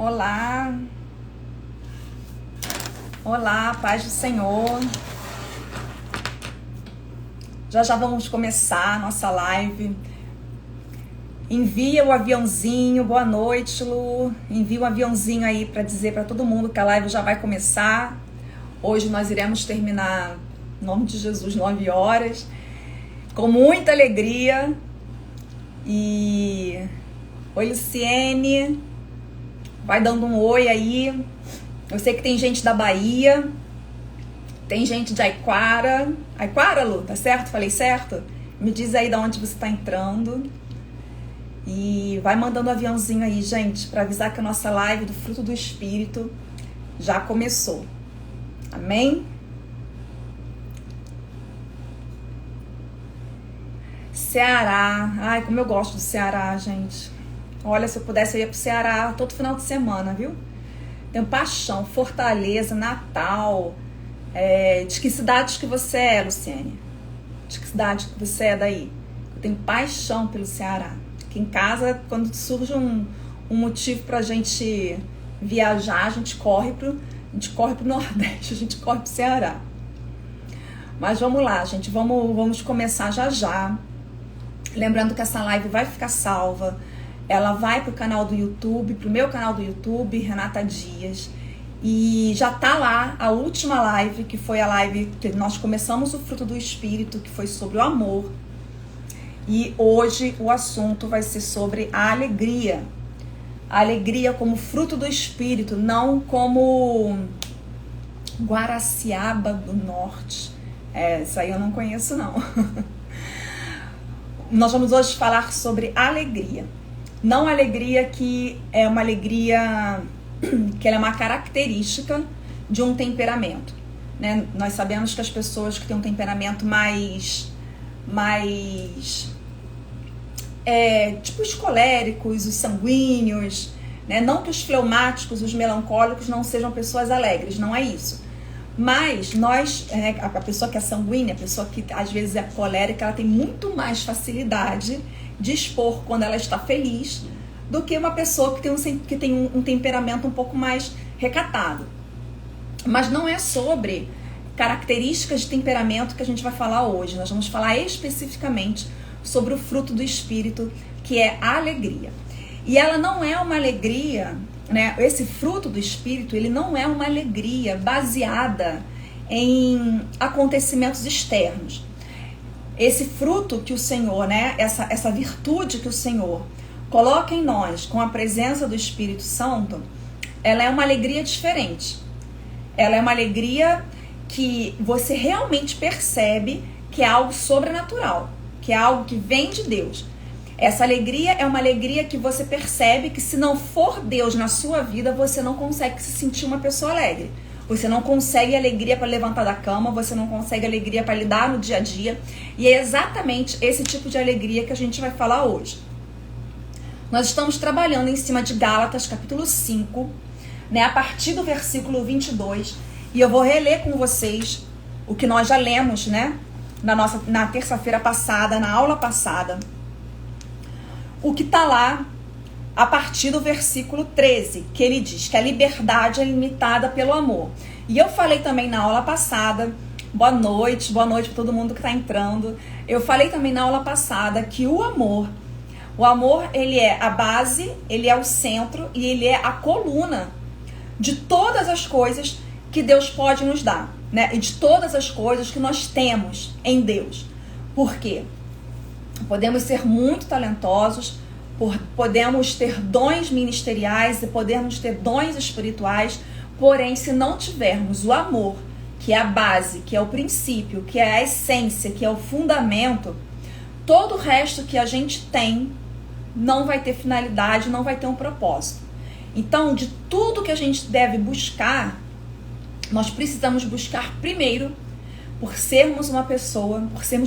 Olá, olá, paz do Senhor. Já vamos começar a nossa live. Envia o aviãozinho, boa noite, Lu. Envia um aviãozinho aí para dizer para todo mundo que a live já vai começar. Hoje nós iremos terminar, em nome de Jesus, 9 horas, com muita alegria. E oi, Luciene. Vai dando um oi aí. Eu sei que tem gente da Bahia. Tem gente de Aiquara. Aiquara, Lu, tá certo? Falei certo? Me diz aí de onde você tá entrando. E vai mandando um aviãozinho aí, gente, para avisar que a nossa live do Fruto do Espírito já começou. Amém? Ceará. Ai, como eu gosto do Ceará, gente. Olha, se eu pudesse, eu ia pro Ceará todo final de semana, viu? Tenho paixão, Fortaleza, Natal. De que cidade que você é, Luciene? De que cidade que você é daí? Eu tenho paixão pelo Ceará. Aqui em casa, quando surge um motivo pra gente viajar, a gente corre pro Nordeste, a gente corre pro Ceará. Mas vamos lá, gente, vamos começar já. Lembrando que essa live vai ficar salva. Ela vai pro canal do YouTube, pro meu canal do YouTube, Renata Dias. E já tá lá a última live, que foi a live que nós começamos o Fruto do Espírito, que foi sobre o amor. E hoje o assunto vai ser sobre a alegria. A alegria como fruto do Espírito, não como Guaraciaba do Norte. Isso aí eu não conheço, não. Nós vamos hoje falar sobre alegria. Não alegria que é uma alegria, que ela é uma característica de um temperamento, né? Nós sabemos que as pessoas que têm um temperamento mais tipo os coléricos, os sanguíneos, né? Não que os fleumáticos, os melancólicos não sejam pessoas alegres, não é isso. Mas nós, a pessoa que é sanguínea, a pessoa que às vezes é colérica, ela tem muito mais facilidade de expor quando ela está feliz do que uma pessoa que tem um temperamento um pouco mais recatado. Mas não é sobre características de temperamento que a gente vai falar hoje. Nós vamos falar especificamente sobre o fruto do Espírito, que é a alegria. E ela não é uma alegria, né? Esse fruto do Espírito, ele não é uma alegria baseada em acontecimentos externos. Esse fruto que o Senhor, né? Essa virtude que o Senhor coloca em nós com a presença do Espírito Santo, ela é uma alegria diferente. Ela é uma alegria que você realmente percebe que é algo sobrenatural, que é algo que vem de Deus. Essa alegria é uma alegria que você percebe que se não for Deus na sua vida, você não consegue se sentir uma pessoa alegre. Você não consegue alegria para levantar da cama, você não consegue alegria para lidar no dia a dia. E é exatamente esse tipo de alegria que a gente vai falar hoje. Nós estamos trabalhando em cima de Gálatas, capítulo 5, né, a partir do versículo 22. E eu vou reler com vocês o que nós já lemos, né, na terça-feira passada, na aula passada. O que está lá a partir do versículo 13, que ele diz que a liberdade é limitada pelo amor. E eu falei também na aula passada, boa noite para todo mundo que está entrando. Eu falei também na aula passada que o amor, ele é a base, ele é o centro e ele é a coluna de todas as coisas que Deus pode nos dar, né? E de todas as coisas que nós temos em Deus. Por quê? Podemos ser muito talentosos, podemos ter dons ministeriais e podemos ter dons espirituais, porém, se não tivermos o amor, que é a base, que é o princípio, que é a essência, que é o fundamento, todo o resto que a gente tem não vai ter finalidade, não vai ter um propósito. Então, de tudo que a gente deve buscar, nós precisamos buscar primeiro por sermos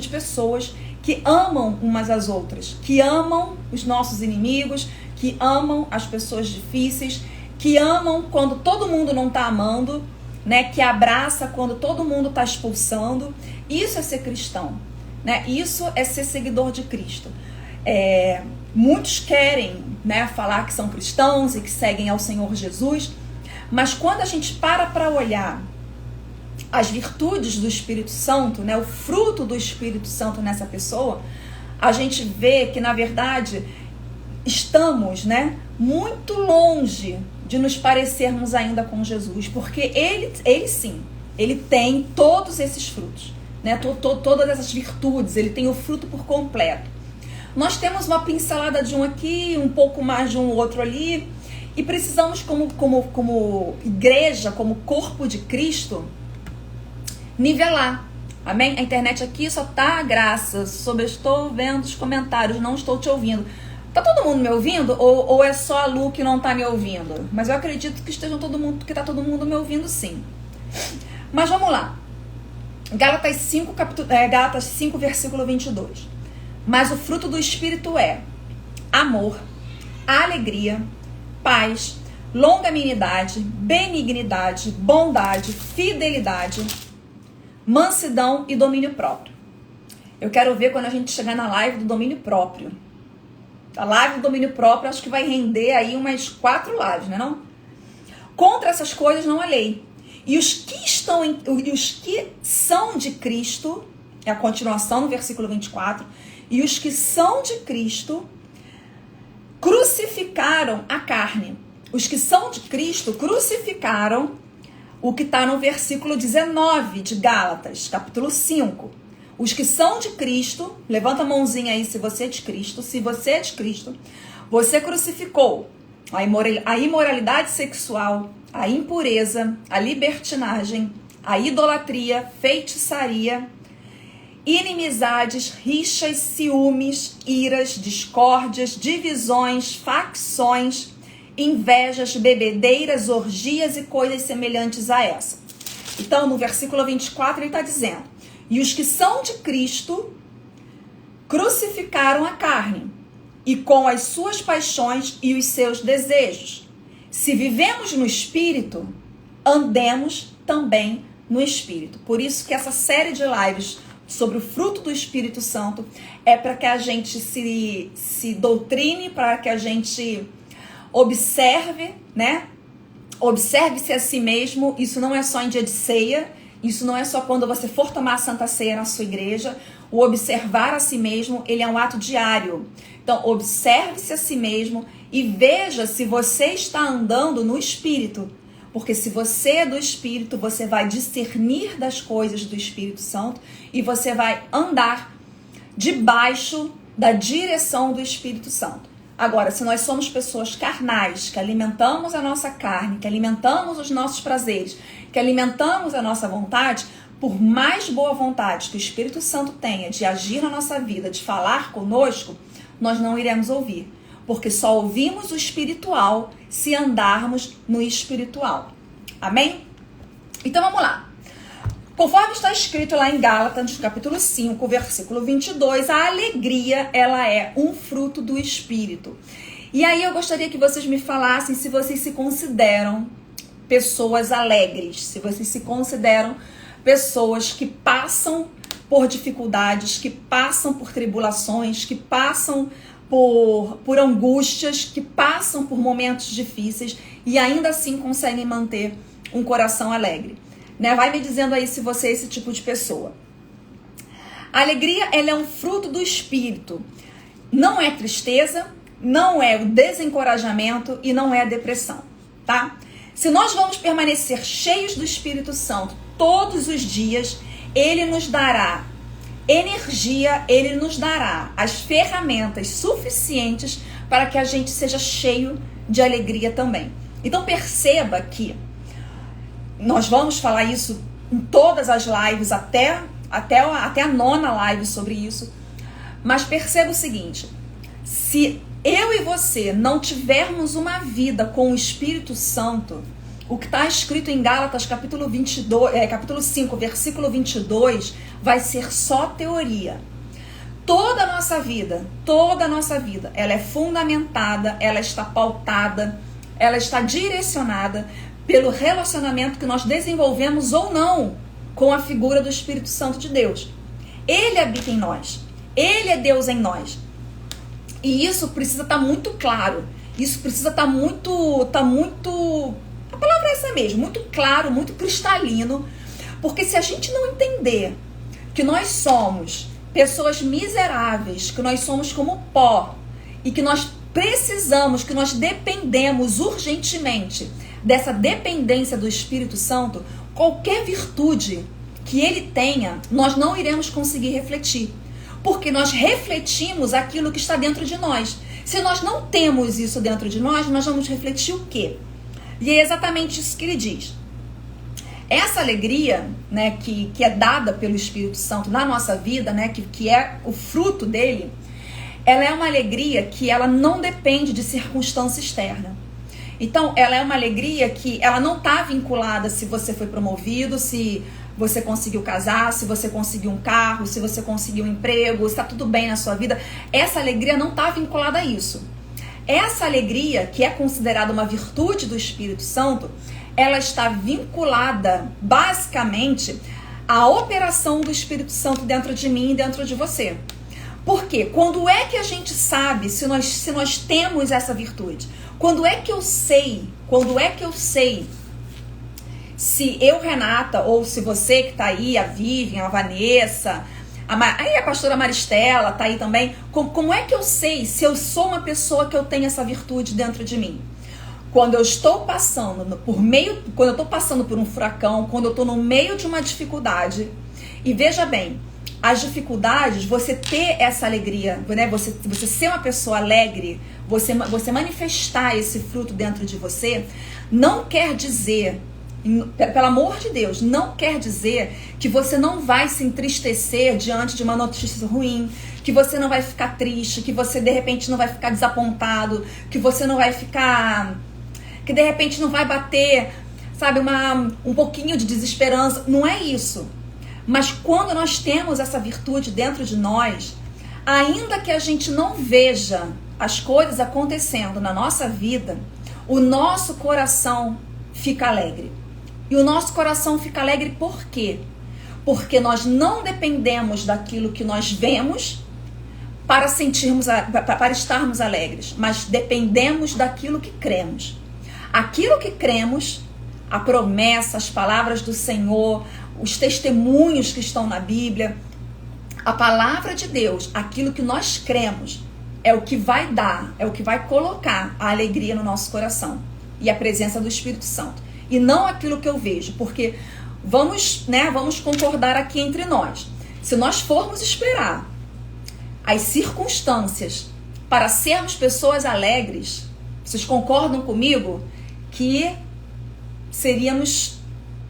pessoas que amam umas às outras, que amam os nossos inimigos, que amam as pessoas difíceis, que amam quando todo mundo não está amando, né? Que abraça quando todo mundo está expulsando. Isso é ser cristão, né? Isso é ser seguidor de Cristo. muitos querem, né, falar que são cristãos e que seguem ao Senhor Jesus, mas quando a gente para olhar as virtudes do Espírito Santo, né, o fruto do Espírito Santo nessa pessoa, a gente vê que, na verdade, estamos, né, muito longe de nos parecermos ainda com Jesus, porque ele sim, ele tem todos esses frutos, né, todas essas virtudes, ele tem o fruto por completo. Nós temos uma pincelada de um aqui, um pouco mais de um outro ali, e precisamos, como igreja, como corpo de Cristo, nivelar. Amém? A internet aqui só tá graça. Estou vendo os comentários, não estou te ouvindo. Tá todo mundo me ouvindo? Ou é só a Lu que não tá me ouvindo? Mas eu acredito que tá todo mundo me ouvindo, sim. Mas vamos lá. Gálatas 5, versículo 22. Mas o fruto do Espírito é amor, alegria, paz, longanimidade, benignidade, bondade, fidelidade, mansidão e domínio próprio. Eu quero ver quando a gente chegar na live do domínio próprio. A live do domínio próprio acho que vai render aí umas 4 lives, né não? Contra essas coisas não há lei. E os que são de Cristo, é a continuação no versículo 24, e os que são de Cristo crucificaram a carne. Os que são de Cristo crucificaram o que está no versículo 19 de Gálatas, capítulo 5. Os que são de Cristo, levanta a mãozinha aí se você é de Cristo. Se você é de Cristo, você crucificou a imoralidade sexual, a impureza, a libertinagem, a idolatria, feitiçaria, inimizades, rixas, ciúmes, iras, discórdias, divisões, facções, invejas, bebedeiras, orgias e coisas semelhantes a essa. Então, no versículo 24, ele está dizendo: e os que são de Cristo crucificaram a carne, e com as suas paixões e os seus desejos. Se vivemos no Espírito, andemos também no Espírito. Por isso que essa série de lives sobre o fruto do Espírito Santo é para que a gente se doutrine, para que a gente observe, né? Observe-se a si mesmo. Isso não é só em dia de ceia, isso não é só quando você for tomar a Santa Ceia na sua igreja. O observar a si mesmo, ele é um ato diário. Então, observe-se a si mesmo e veja se você está andando no Espírito. Porque se você é do Espírito, você vai discernir das coisas do Espírito Santo e você vai andar debaixo da direção do Espírito Santo. Agora, se nós somos pessoas carnais, que alimentamos a nossa carne, que alimentamos os nossos prazeres, que alimentamos a nossa vontade, por mais boa vontade que o Espírito Santo tenha de agir na nossa vida, de falar conosco, nós não iremos ouvir. Porque só ouvimos o espiritual se andarmos no espiritual. Amém? Então vamos lá. Conforme está escrito lá em Gálatas, capítulo 5, versículo 22, a alegria, ela é um fruto do Espírito. E aí eu gostaria que vocês me falassem se vocês se consideram pessoas alegres, se vocês se consideram pessoas que passam por dificuldades, que passam por tribulações, que passam por angústias, que passam por momentos difíceis e ainda assim conseguem manter um coração alegre. Né? Vai me dizendo aí se você é esse tipo de pessoa. A alegria, ela é um fruto do Espírito. Não é tristeza, não é o desencorajamento e não é a depressão, tá? Se nós vamos permanecer cheios do Espírito Santo todos os dias, ele nos dará energia, ele nos dará as ferramentas suficientes para que a gente seja cheio de alegria também. Então perceba que nós vamos falar isso em todas as lives, até a 9ª live sobre isso, mas perceba o seguinte: se eu e você não tivermos uma vida com o Espírito Santo, o que está escrito em Gálatas capítulo 5, versículo 22, vai ser só teoria. Toda a nossa vida, ela é fundamentada, ela está pautada, ela está direcionada pelo relacionamento que nós desenvolvemos ou não com a figura do Espírito Santo de Deus. Ele habita em nós, ele é Deus em nós. E isso precisa estar muito claro. Isso precisa estar muito, a palavra é essa mesmo, muito claro, muito cristalino. Porque se a gente não entender que nós somos pessoas miseráveis, que nós somos como pó, e que nós precisamos, que nós dependemos urgentemente dessa dependência do Espírito Santo, qualquer virtude que ele tenha, nós não iremos conseguir refletir. Porque nós refletimos aquilo que está dentro de nós. Se nós não temos isso dentro de nós vamos refletir o quê? E é exatamente isso que ele diz. Essa alegria, né, que é dada pelo Espírito Santo na nossa vida, né, que é o fruto dele, ela é uma alegria que ela não depende de circunstância externa. Então, ela é uma alegria que ela não está vinculada se você foi promovido, se você conseguiu casar, se você conseguiu um carro, se você conseguiu um emprego, se está tudo bem na sua vida. Essa alegria não está vinculada a isso. Essa alegria, que é considerada uma virtude do Espírito Santo, ela está vinculada basicamente à operação do Espírito Santo dentro de mim e dentro de você. Porque quando é que a gente sabe se nós temos essa virtude? Quando é que eu sei se eu, Renata, ou se você que está aí, a Vivian, a Vanessa, a pastora Maristela está aí também, como é que eu sei se eu sou uma pessoa que eu tenho essa virtude dentro de mim? Quando eu estou passando quando eu estou passando por um furacão, quando eu estou no meio de uma dificuldade, e veja bem, as dificuldades, você ter essa alegria, né? Você ser uma pessoa alegre, você manifestar esse fruto dentro de você, não quer dizer, pelo amor de Deus, não quer dizer que você não vai se entristecer diante de uma notícia ruim, que você não vai ficar triste, que você de repente não vai ficar desapontado, que você não vai ficar, que de repente não vai bater, sabe, um pouquinho de desesperança. Não é isso. Mas quando nós temos essa virtude dentro de nós, ainda que a gente não veja as coisas acontecendo na nossa vida, o nosso coração fica alegre. E o nosso coração fica alegre por quê? Porque nós não dependemos daquilo que nós vemos para estarmos alegres, mas dependemos daquilo que cremos. Aquilo que cremos, a promessa, as palavras do Senhor, os testemunhos que estão na Bíblia, a palavra de Deus, aquilo que nós cremos, é o que vai dar, é o que vai colocar a alegria no nosso coração e a presença do Espírito Santo. E não aquilo que eu vejo, porque vamos concordar aqui entre nós. Se nós formos esperar as circunstâncias para sermos pessoas alegres, vocês concordam comigo que seríamos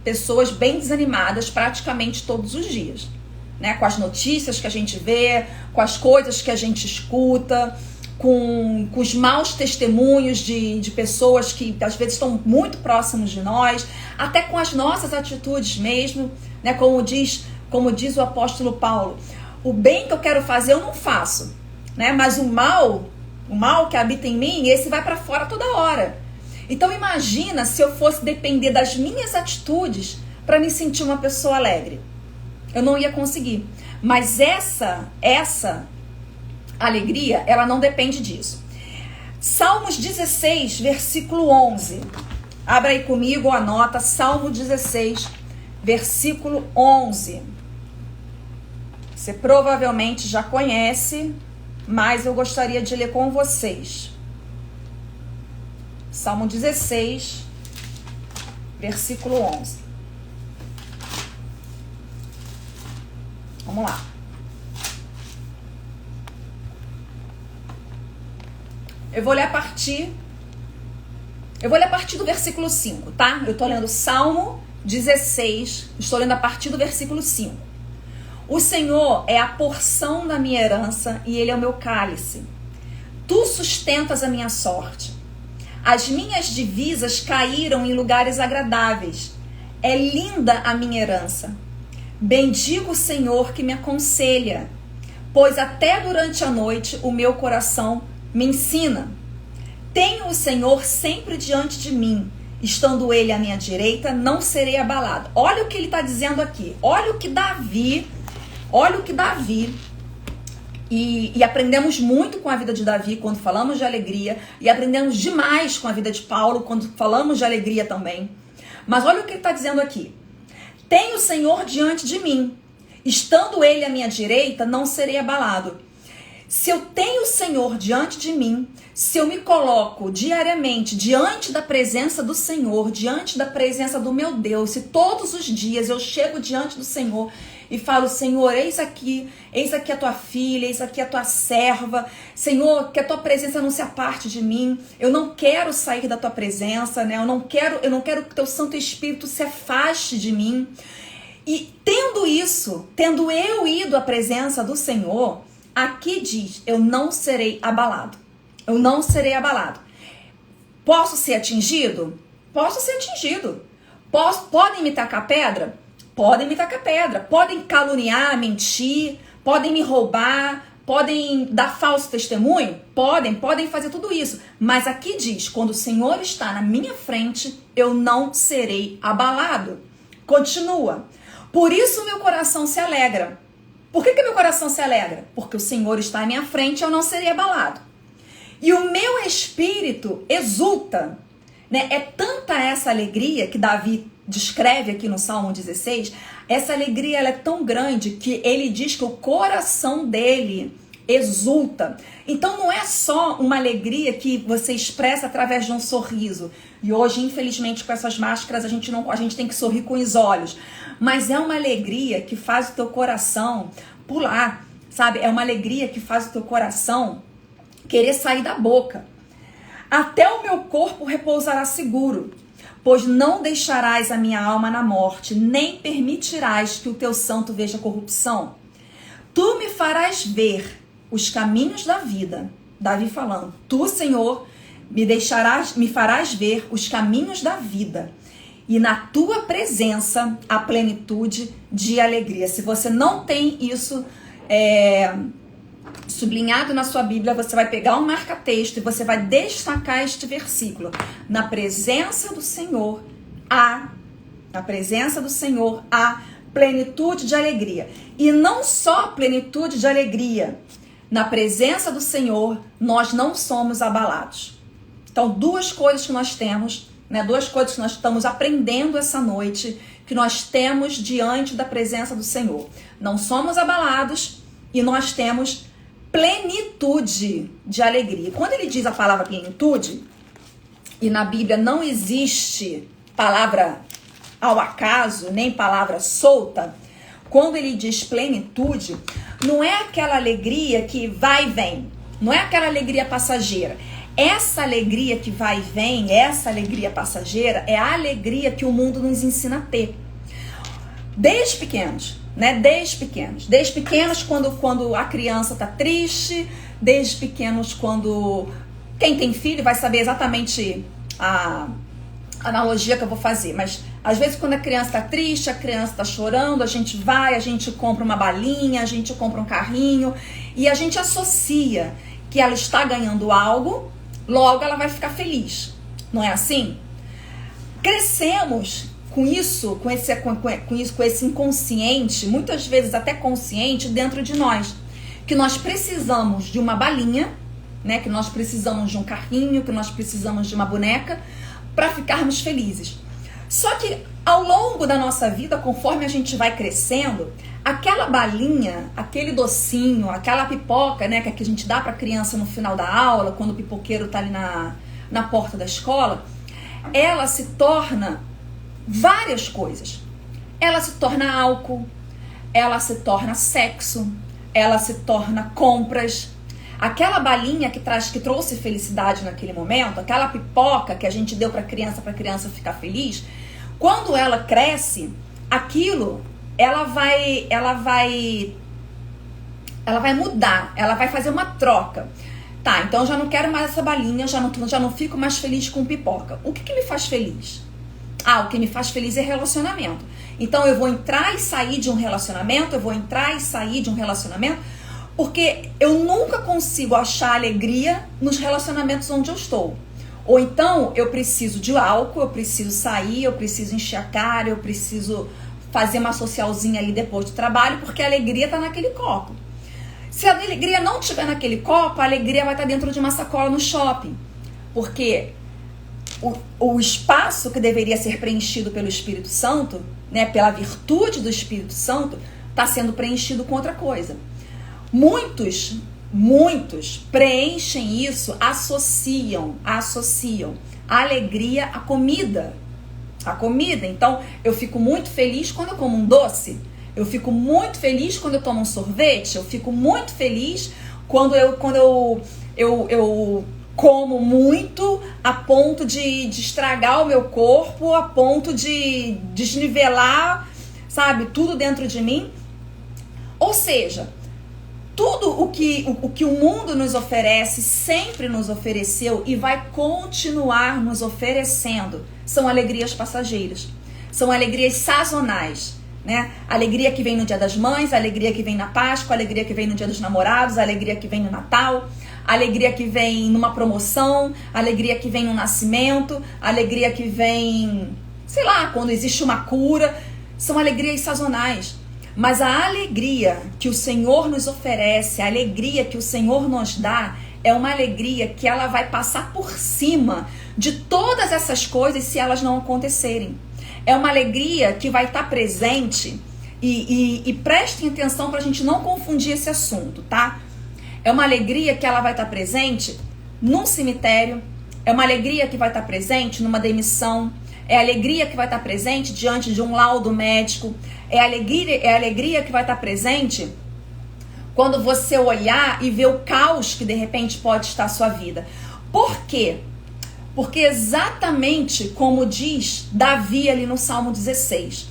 pessoas bem desanimadas praticamente todos os dias, né? Com as notícias que a gente vê, com as coisas que a gente escuta, com os maus testemunhos de pessoas que às vezes estão muito próximos de nós, até com as nossas atitudes mesmo, né? Como diz o apóstolo Paulo, o bem que eu quero fazer eu não faço, né? Mas o mal que habita em mim, esse vai para fora toda hora. Então imagina se eu fosse depender das minhas atitudes para me sentir uma pessoa alegre. Eu não ia conseguir. Mas essa alegria, ela não depende disso. Salmos 16, versículo 11. Abra aí comigo, anota, Salmo 16, versículo 11. Você provavelmente já conhece, mas eu gostaria de ler com vocês. Salmo 16, versículo 11. Vamos lá. Eu vou ler a partir do versículo 5, tá? Eu tô lendo Salmo 16, estou lendo a partir do versículo 5. O Senhor é a porção da minha herança e Ele é o meu cálice. Tu sustentas a minha sorte. As minhas divisas caíram em lugares agradáveis. É linda a minha herança. Bendigo o Senhor que me aconselha, pois até durante a noite o meu coração me ensina. Tenho o Senhor sempre diante de mim, estando Ele à minha direita, não serei abalado. Olha o que ele está dizendo aqui. Olha o que Davi E aprendemos muito com a vida de Davi quando falamos de alegria, e aprendemos demais com a vida de Paulo quando falamos de alegria também. Mas olha o que ele está dizendo aqui. Tenho o Senhor diante de mim, estando ele à minha direita, não serei abalado. Se eu tenho o Senhor diante de mim, se eu me coloco diariamente diante da presença do Senhor, diante da presença do meu Deus, se todos os dias eu chego diante do Senhor e falo, Senhor, eis aqui a tua filha, eis aqui a tua serva, Senhor, que a tua presença não se aparte de mim, eu não quero sair da tua presença, né? Eu não quero que o teu Santo Espírito se afaste de mim. E tendo isso, tendo eu ido à presença do Senhor, aqui diz, eu não serei abalado. Eu não serei abalado. Posso ser atingido? Posso ser atingido. Podem me tacar pedra? Podem me tacar pedra. Podem caluniar, mentir, podem me roubar, podem dar falso testemunho? Podem fazer tudo isso. Mas aqui diz, quando o Senhor está na minha frente, eu não serei abalado. Continua. Por isso meu coração se alegra. Por que meu coração se alegra? Porque o Senhor está à minha frente e eu não serei abalado. E o meu espírito exulta, né? É tanta essa alegria que Davi descreve aqui no Salmo 16, essa alegria ela é tão grande que ele diz que o coração dele exulta. Então não é só uma alegria que você expressa através de um sorriso. E hoje, infelizmente, com essas máscaras, a gente tem que sorrir com os olhos. Mas é uma alegria que faz o teu coração pular, sabe? É uma alegria que faz o teu coração querer sair da boca. Até o meu corpo repousará seguro, pois não deixarás a minha alma na morte, nem permitirás que o teu santo veja corrupção. Tu me farás ver os caminhos da vida. Davi falando, tu, Senhor, me farás ver os caminhos da vida. E na tua presença a plenitude de alegria. Se você não tem isso sublinhado na sua Bíblia, você vai pegar um marca-texto e você vai destacar este versículo. Na presença do Senhor há plenitude de alegria. E não só plenitude de alegria. Na presença do Senhor, nós não somos abalados. Então, duas coisas que nós temos, né? Duas coisas que nós estamos aprendendo essa noite, que nós temos diante da presença do Senhor. Não somos abalados e nós temos plenitude de alegria. Quando ele diz a palavra plenitude, e na Bíblia não existe palavra ao acaso, nem palavra solta, quando ele diz plenitude, não é aquela alegria que vai e vem, não é aquela alegria passageira. Essa alegria que vai e vem, essa alegria passageira, é a alegria que o mundo nos ensina a ter. Desde pequenos, né? Desde pequenos quando a criança tá triste, desde pequenos quando... Quem tem filho vai saber exatamente a analogia que eu vou fazer, mas às vezes quando a criança tá triste, a criança tá chorando, a gente compra uma balinha, a gente compra um carrinho e a gente associa que ela está ganhando algo, logo ela vai ficar feliz. Não é assim? Crescemos com esse inconsciente, muitas vezes até consciente dentro de nós, que nós precisamos de uma balinha, né? Que nós precisamos de um carrinho, que nós precisamos de uma boneca para ficarmos felizes. Só que ao longo da nossa vida, conforme a gente vai crescendo, aquela balinha, aquele docinho, aquela pipoca, né, que a gente dá para a criança no final da aula, quando o pipoqueiro tá ali na porta da escola, ela se torna várias coisas. Ela se torna álcool, ela se torna sexo, ela se torna compras. Aquela balinha que trouxe felicidade naquele momento, aquela pipoca que a gente deu para a criança ficar feliz, quando ela cresce, aquilo, ela vai mudar, ela vai fazer uma troca. Tá, então eu já não quero mais essa balinha, já não fico mais feliz com pipoca. O que me faz feliz? O que me faz feliz é relacionamento. Então eu vou entrar e sair de um relacionamento, porque eu nunca consigo achar alegria nos relacionamentos onde eu estou. Ou então eu preciso de álcool, eu preciso sair, eu preciso encher a cara, eu preciso fazer uma socialzinha ali depois do trabalho, porque a alegria está naquele copo. Se a alegria não estiver naquele copo, a alegria vai estar dentro de uma sacola no shopping. Porque o espaço que deveria ser preenchido pelo Espírito Santo, né, pela virtude do Espírito Santo, está sendo preenchido com outra coisa. Muitos preenchem isso, associam a alegria à comida. Então, eu fico muito feliz quando eu como um doce. Eu fico muito feliz quando eu tomo um sorvete. Eu fico muito feliz quando eu como muito a ponto de estragar o meu corpo, a ponto de desnivelar, sabe, tudo dentro de mim. Ou seja, tudo o que o mundo nos oferece, sempre nos ofereceu e vai continuar nos oferecendo, são alegrias passageiras, são alegrias sazonais, né? Alegria que vem no Dia das Mães, alegria que vem na Páscoa, alegria que vem no Dia dos Namorados, alegria que vem no Natal, alegria que vem numa promoção, alegria que vem no nascimento, alegria que vem, sei lá, quando existe uma cura. São alegrias sazonais. Mas a alegria que o Senhor nos oferece, a alegria que o Senhor nos dá, é uma alegria que ela vai passar por cima de todas essas coisas se elas não acontecerem. É uma alegria que vai estar presente e prestem atenção para a gente não confundir esse assunto, tá? É uma alegria que ela vai estar presente num cemitério, é uma alegria que vai estar presente numa demissão, é a alegria que vai estar presente diante de um laudo médico, é a alegria que vai estar presente quando você olhar e ver o caos que de repente pode estar a sua vida. Por quê? Porque exatamente como diz Davi ali no Salmo 16,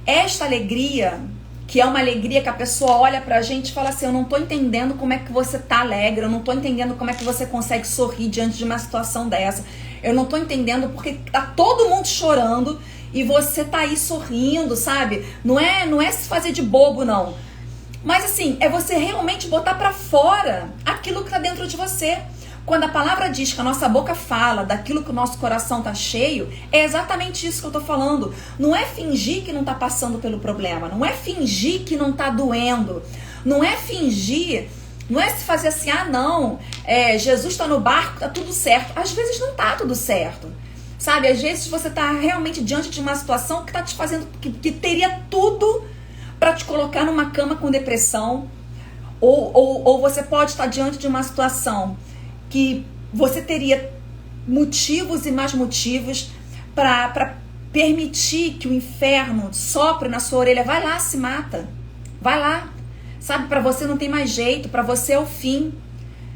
esta alegria, que é uma alegria que a pessoa olha pra gente e fala assim, eu não tô entendendo como é que você tá alegre, eu não tô entendendo como é que você consegue sorrir diante de uma situação dessa, eu não tô entendendo porque tá todo mundo chorando e você tá aí sorrindo, sabe? Não é se fazer de bobo, não. Mas assim, é você realmente botar pra fora aquilo que tá dentro de você. Quando a palavra diz que a nossa boca fala daquilo que o nosso coração tá cheio, é exatamente isso que eu tô falando. Não é fingir que não tá passando pelo problema, não é fingir que não tá doendo, não é fingir, não é se fazer assim, Jesus tá no barco, tá tudo certo. Às vezes não tá tudo certo, sabe? Às vezes você tá realmente diante de uma situação que tá te fazendo, que teria tudo para te colocar numa cama com depressão, ou você pode estar diante de uma situação que você teria motivos e mais motivos para permitir que o inferno sopre na sua orelha. Vai lá, se mata. Vai lá. Sabe, para você não tem mais jeito, para você é o fim.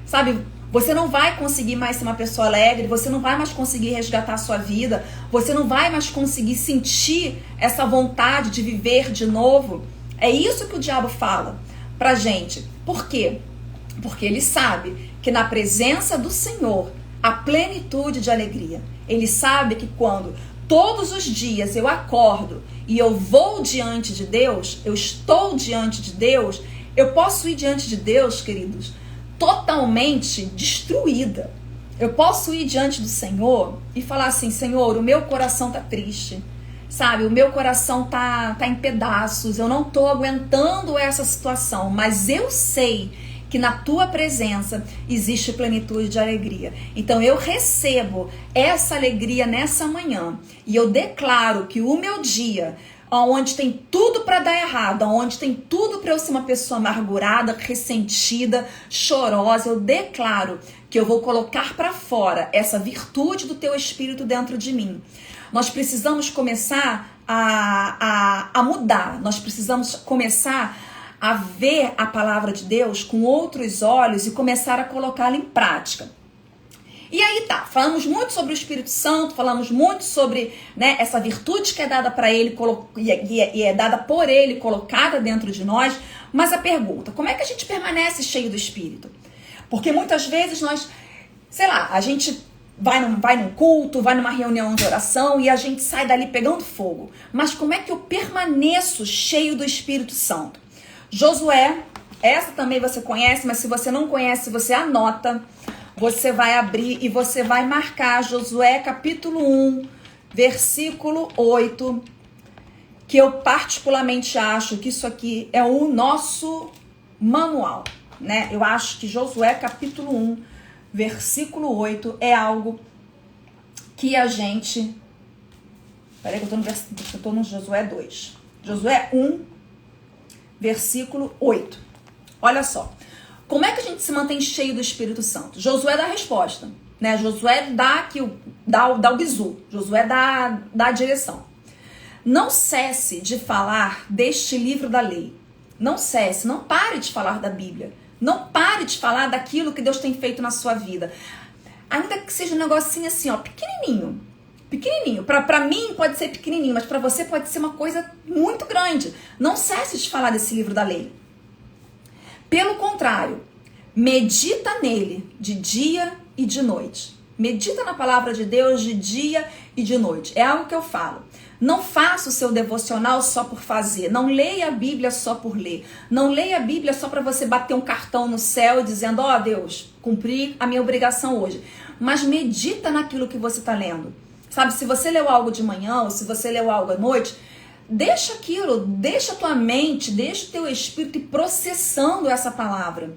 Sabe, você não vai conseguir mais ser uma pessoa alegre, você não vai mais conseguir resgatar a sua vida, você não vai mais conseguir sentir essa vontade de viver de novo. É isso que o diabo fala pra gente. Por quê? Porque ele sabe que na presença do Senhor há plenitude de alegria. Ele sabe que quando todos os dias eu acordo e eu vou diante de Deus, eu estou diante de Deus, eu posso ir diante de Deus, queridos, totalmente destruída. Eu posso ir diante do Senhor e falar assim, Senhor, o meu coração tá triste, sabe? O meu coração tá em pedaços, eu não tô aguentando essa situação, mas eu sei que na tua presença existe plenitude de alegria. Então eu recebo essa alegria nessa manhã e eu declaro que o meu dia, onde tem tudo para dar errado, onde tem tudo para eu ser uma pessoa amargurada, ressentida, chorosa, eu declaro que eu vou colocar para fora essa virtude do teu Espírito dentro de mim. Nós precisamos começar a mudar, nós precisamos começar a ver a palavra de Deus com outros olhos e começar a colocá-la em prática. E aí tá, falamos muito sobre o Espírito Santo, falamos muito sobre, né, essa virtude que é dada para ele e é dada por ele, colocada dentro de nós, mas a pergunta, como é que a gente permanece cheio do Espírito? Porque muitas vezes nós, sei lá, a gente vai num culto, vai numa reunião de oração e a gente sai dali pegando fogo. Mas como é que eu permaneço cheio do Espírito Santo? Josué, essa também você conhece, mas se você não conhece, você anota. Você vai abrir e você vai marcar Josué capítulo 1, versículo 8, que eu particularmente acho que isso aqui é o nosso manual. né? Eu acho que Josué capítulo 1, versículo 8 é algo que a gente... Peraí que eu tô no Josué 2. Josué 1, versículo 8. Olha só. Como é que a gente se mantém cheio do Espírito Santo? Josué dá a resposta, né? Josué dá o bizu. Josué dá a direção. Não cesse de falar deste livro da lei. Não cesse, não pare de falar da Bíblia. Não pare de falar daquilo que Deus tem feito na sua vida. Ainda que seja um negocinho assim, ó, pequenininho. Pequenininho. Pra mim pode ser pequenininho, mas pra você pode ser uma coisa muito grande. Não cesse de falar desse livro da lei. Pelo contrário, medita nele de dia e de noite. Medita na palavra de Deus de dia e de noite. É algo que eu falo. Não faça o seu devocional só por fazer. Não leia a Bíblia só por ler. Não leia a Bíblia só para você bater um cartão no céu dizendo, ó, Deus, cumpri a minha obrigação hoje. Mas medita naquilo que você está lendo. Sabe, se você leu algo de manhã ou se você leu algo à noite, deixa aquilo, deixa a tua mente, deixa o teu espírito ir processando essa palavra.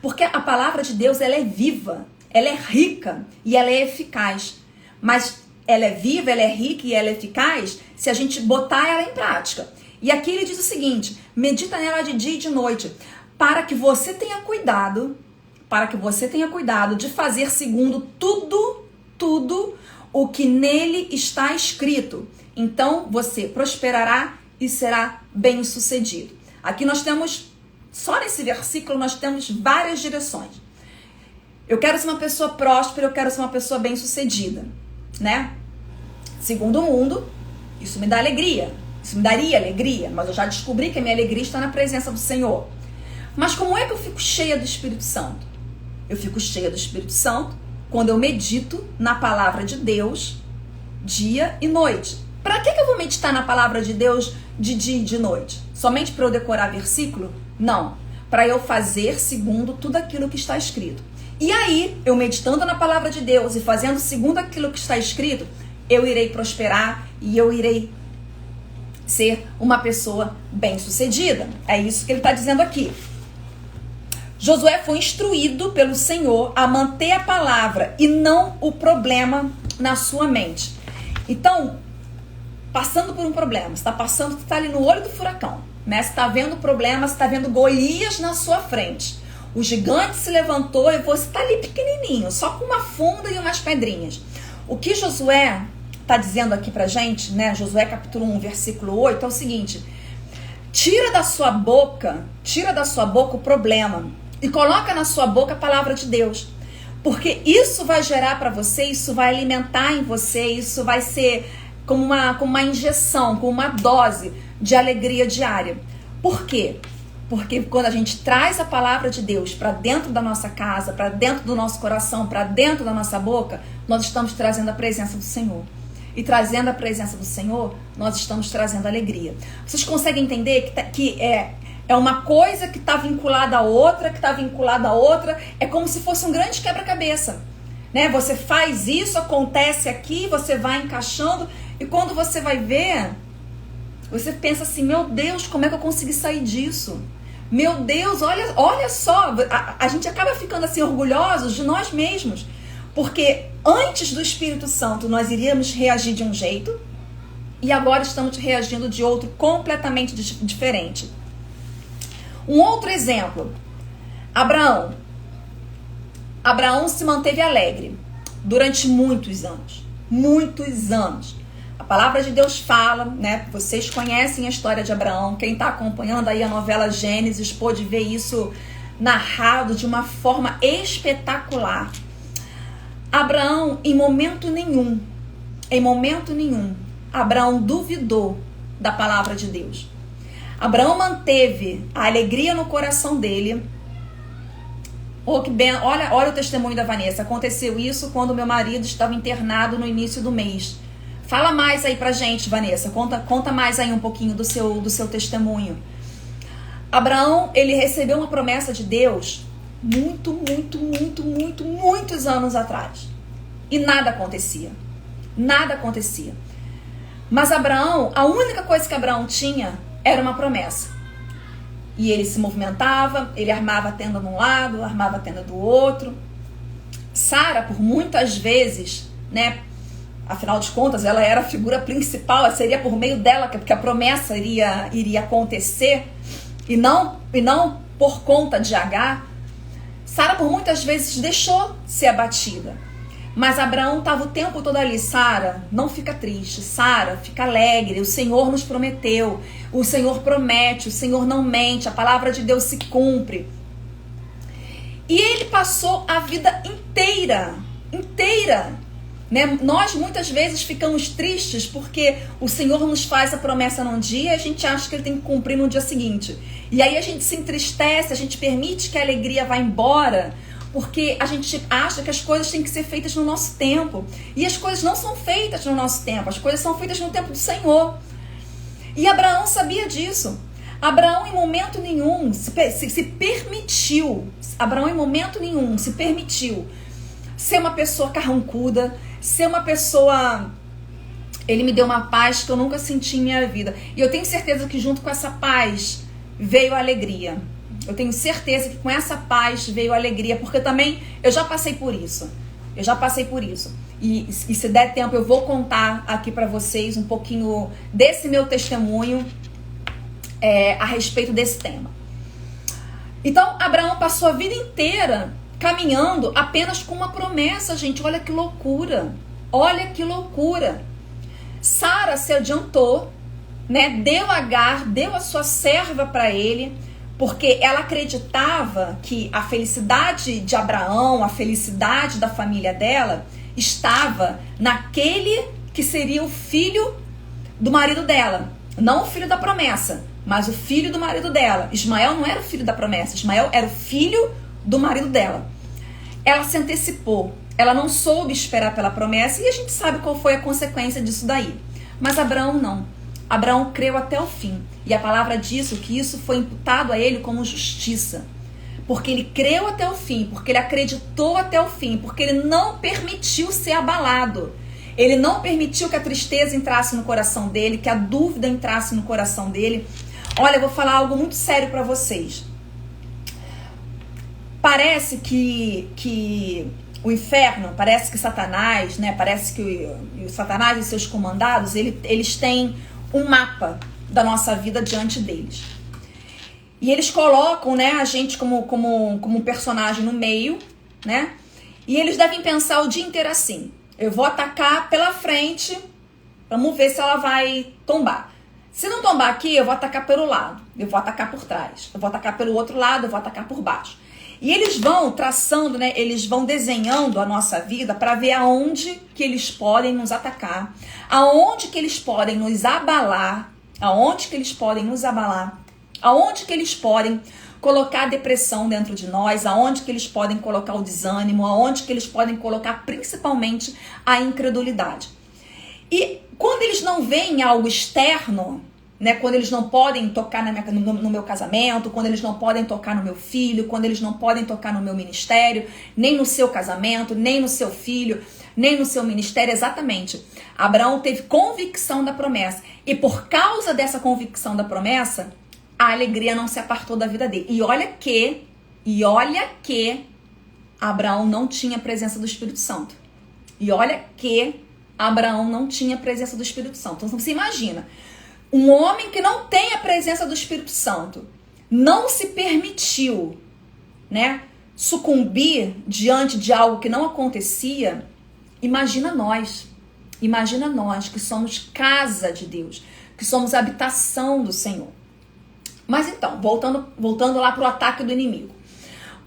Porque a palavra de Deus, ela é viva, ela é rica e ela é eficaz. Mas ela é viva, ela é rica e ela é eficaz se a gente botar ela em prática. E aqui ele diz o seguinte, medita nela de dia e de noite, para que você tenha cuidado de fazer segundo tudo o que nele está escrito. Então você prosperará e será bem-sucedido. Aqui nós temos, só nesse versículo, nós temos várias direções. Eu quero ser uma pessoa próspera, eu quero ser uma pessoa bem-sucedida, né? Segundo o mundo, isso me dá alegria, isso me daria alegria, mas eu já descobri que a minha alegria está na presença do Senhor. Mas como é que eu fico cheia do Espírito Santo? Eu fico cheia do Espírito Santo quando eu medito na palavra de Deus dia e noite. Para que eu vou meditar na palavra de Deus de dia e de noite? Somente para eu decorar versículo? Não. Para eu fazer segundo tudo aquilo que está escrito. E aí, eu meditando na palavra de Deus e fazendo segundo aquilo que está escrito, eu irei prosperar e eu irei ser uma pessoa bem-sucedida. É isso que ele está dizendo aqui. Josué foi instruído pelo Senhor a manter a palavra e não o problema na sua mente. Então, passando por um problema, você está ali no olho do furacão, né? Você está vendo problema, você está vendo Golias na sua frente. O gigante se levantou e você está ali pequenininho, só com uma funda e umas pedrinhas. O que Josué está dizendo aqui pra gente, né? Josué capítulo 1, versículo 8, é o seguinte: tira da sua boca o problema e coloca na sua boca a palavra de Deus. Porque isso vai gerar para você, isso vai alimentar em você, isso vai ser como uma injeção, como uma dose de alegria diária. Por quê? Porque quando a gente traz a palavra de Deus para dentro da nossa casa, para dentro do nosso coração, para dentro da nossa boca, nós estamos trazendo a presença do Senhor. E trazendo a presença do Senhor, nós estamos trazendo alegria. Vocês conseguem entender que é uma coisa que está vinculada a outra, que está vinculada a outra? É como se fosse um grande quebra-cabeça, né? Você faz isso, acontece aqui, você vai encaixando, e quando você vai ver, você pensa assim, meu Deus, como é que eu consegui sair disso? Meu Deus, olha só, a gente acaba ficando assim orgulhosos de nós mesmos, porque antes do Espírito Santo nós iríamos reagir de um jeito e agora estamos reagindo de outro completamente diferente. Um outro exemplo, Abraão se manteve alegre durante muitos anos. A palavra de Deus fala, né? Vocês conhecem a história de Abraão. Quem está acompanhando aí a novela Gênesis pôde ver isso narrado de uma forma espetacular. Abraão, em momento nenhum, Abraão duvidou da palavra de Deus. Abraão manteve a alegria no coração dele. Olha o testemunho da Vanessa. Aconteceu isso quando meu marido estava internado no início do mês. Fala mais aí pra gente, Vanessa. Conta mais aí um pouquinho do seu testemunho. Abraão, ele recebeu uma promessa de Deus muitos anos atrás. E nada acontecia. Mas Abraão, a única coisa que Abraão tinha era uma promessa. E ele se movimentava, ele armava a tenda de um lado, armava a tenda do outro. Sara, por muitas vezes, né, afinal de contas, ela era a figura principal, seria por meio dela que a promessa iria acontecer, e não por conta de Agar. Sara, por muitas vezes, deixou ser abatida. Mas Abraão estava o tempo todo ali. Sara, não fica triste. Sara, fica alegre. O Senhor nos prometeu. O Senhor promete. O Senhor não mente. A palavra de Deus se cumpre. E ele passou a vida inteira, né? Nós muitas vezes ficamos tristes porque o Senhor nos faz a promessa num dia e a gente acha que ele tem que cumprir no dia seguinte. E aí a gente se entristece, a gente permite que a alegria vá embora, porque a gente acha que as coisas têm que ser feitas no nosso tempo. E as coisas não são feitas no nosso tempo, as coisas são feitas no tempo do Senhor. E Abraão sabia disso. Abraão em momento nenhum se permitiu, ser uma pessoa carrancuda, ser uma pessoa... Ele me deu uma paz que eu nunca senti em minha vida. E eu tenho certeza que junto com essa paz veio a alegria. Eu tenho certeza que com essa paz veio a alegria, porque também eu já passei por isso. E se der tempo eu vou contar aqui para vocês um pouquinho desse meu testemunho a respeito desse tema. Então Abraão passou a vida inteira caminhando apenas com uma promessa, gente. Olha que loucura. Sara se adiantou, né? Deu Agar, deu a sua serva para ele, porque ela acreditava que a felicidade de Abraão, a felicidade da família dela, estava naquele que seria o filho do marido dela. Não o filho da promessa, mas o filho do marido dela. Ismael não era o filho da promessa, Ismael era o filho do marido dela. Ela se antecipou, ela não soube esperar pela promessa, e a gente sabe qual foi a consequência disso daí. Mas Abraão não. Abraão creu até o fim. E a palavra diz que isso foi imputado a ele como justiça. Porque ele creu até o fim, porque ele acreditou até o fim, porque ele não permitiu ser abalado. Ele não permitiu que a tristeza entrasse no coração dele, que a dúvida entrasse no coração dele. Olha, eu vou falar algo muito sério para vocês. Parece que o inferno, parece que Satanás, né? Parece que o Satanás e seus comandados, eles têm um mapa da nossa vida diante deles. E eles colocam, né, a gente como um personagem no meio, né? E eles devem pensar o dia inteiro assim: eu vou atacar pela frente, vamos ver se ela vai tombar. Se não tombar aqui, eu vou atacar pelo lado, eu vou atacar por trás, eu vou atacar pelo outro lado, eu vou atacar por baixo. E eles vão traçando, né? Eles vão desenhando a nossa vida para ver aonde que eles podem nos atacar, aonde que eles podem nos abalar, aonde que eles podem colocar a depressão dentro de nós, aonde que eles podem colocar o desânimo, aonde que eles podem colocar principalmente a incredulidade. E quando eles não veem algo externo, né, quando eles não podem tocar no meu casamento, quando eles não podem tocar no meu filho, quando eles não podem tocar no meu ministério, nem no seu casamento, nem no seu filho, nem no seu ministério, exatamente. Abraão teve convicção da promessa. E por causa dessa convicção da promessa, a alegria não se apartou da vida dele. E olha que Abraão não tinha a presença do Espírito Santo. Então você imagina, um homem que não tem a presença do Espírito Santo, não se permitiu, né, sucumbir diante de algo que não acontecia. Imagina nós que somos casa de Deus, que somos habitação do Senhor. Mas então, voltando lá para o ataque do inimigo.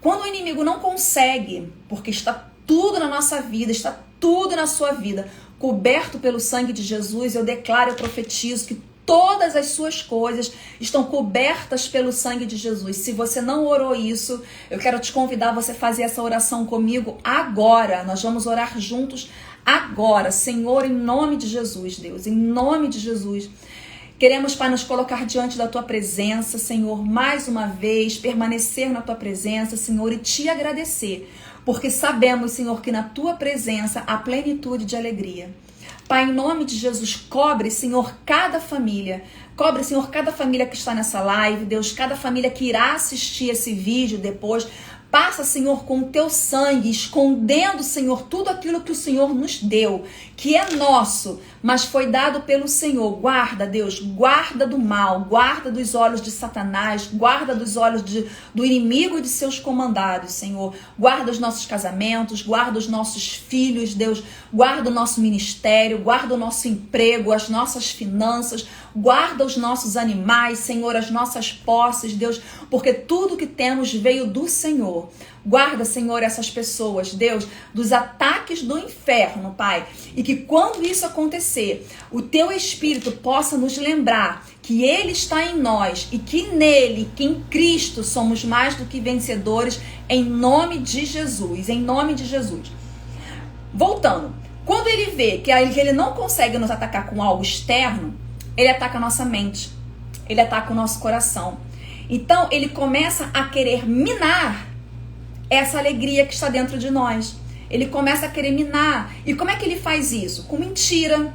Quando o inimigo não consegue, porque está tudo na nossa vida, está tudo na sua vida, coberto pelo sangue de Jesus, eu declaro, eu profetizo que todas as suas coisas estão cobertas pelo sangue de Jesus. Se você não orou isso, eu quero te convidar a você fazer essa oração comigo agora. Nós vamos orar juntos agora. Senhor, em nome de Jesus, Deus, em nome de Jesus, queremos, Pai, nos colocar diante da Tua presença, Senhor, mais uma vez, permanecer na Tua presença, Senhor, e Te agradecer, porque sabemos, Senhor, que na Tua presença há plenitude de alegria. Pai, em nome de Jesus, cobre, Senhor, cada família. Cobre, Senhor, cada família que está nessa live, Deus, cada família que irá assistir esse vídeo depois. Passa, Senhor, com o teu sangue, escondendo, Senhor, tudo aquilo que o Senhor nos deu, que é nosso, mas foi dado pelo Senhor. Guarda, Deus, guarda do mal, guarda dos olhos de Satanás, guarda dos olhos do inimigo e de seus comandados, Senhor. Guarda os nossos casamentos, guarda os nossos filhos, Deus, guarda o nosso ministério, guarda o nosso emprego, as nossas finanças, guarda os nossos animais, Senhor, as nossas posses, Deus, porque tudo que temos veio do Senhor. Guarda, Senhor, essas pessoas, Deus, dos ataques do inferno, Pai. E que quando isso acontecer, o Teu Espírito possa nos lembrar que Ele está em nós e que nele, que em Cristo, somos mais do que vencedores, em nome de Jesus. Em nome de Jesus. Voltando, quando Ele vê que Ele não consegue nos atacar com algo externo, Ele ataca a nossa mente, Ele ataca o nosso coração. Então, Ele começa a querer minar essa alegria que está dentro de nós. Ele começa a querer minar. E como é que ele faz isso? Com mentira.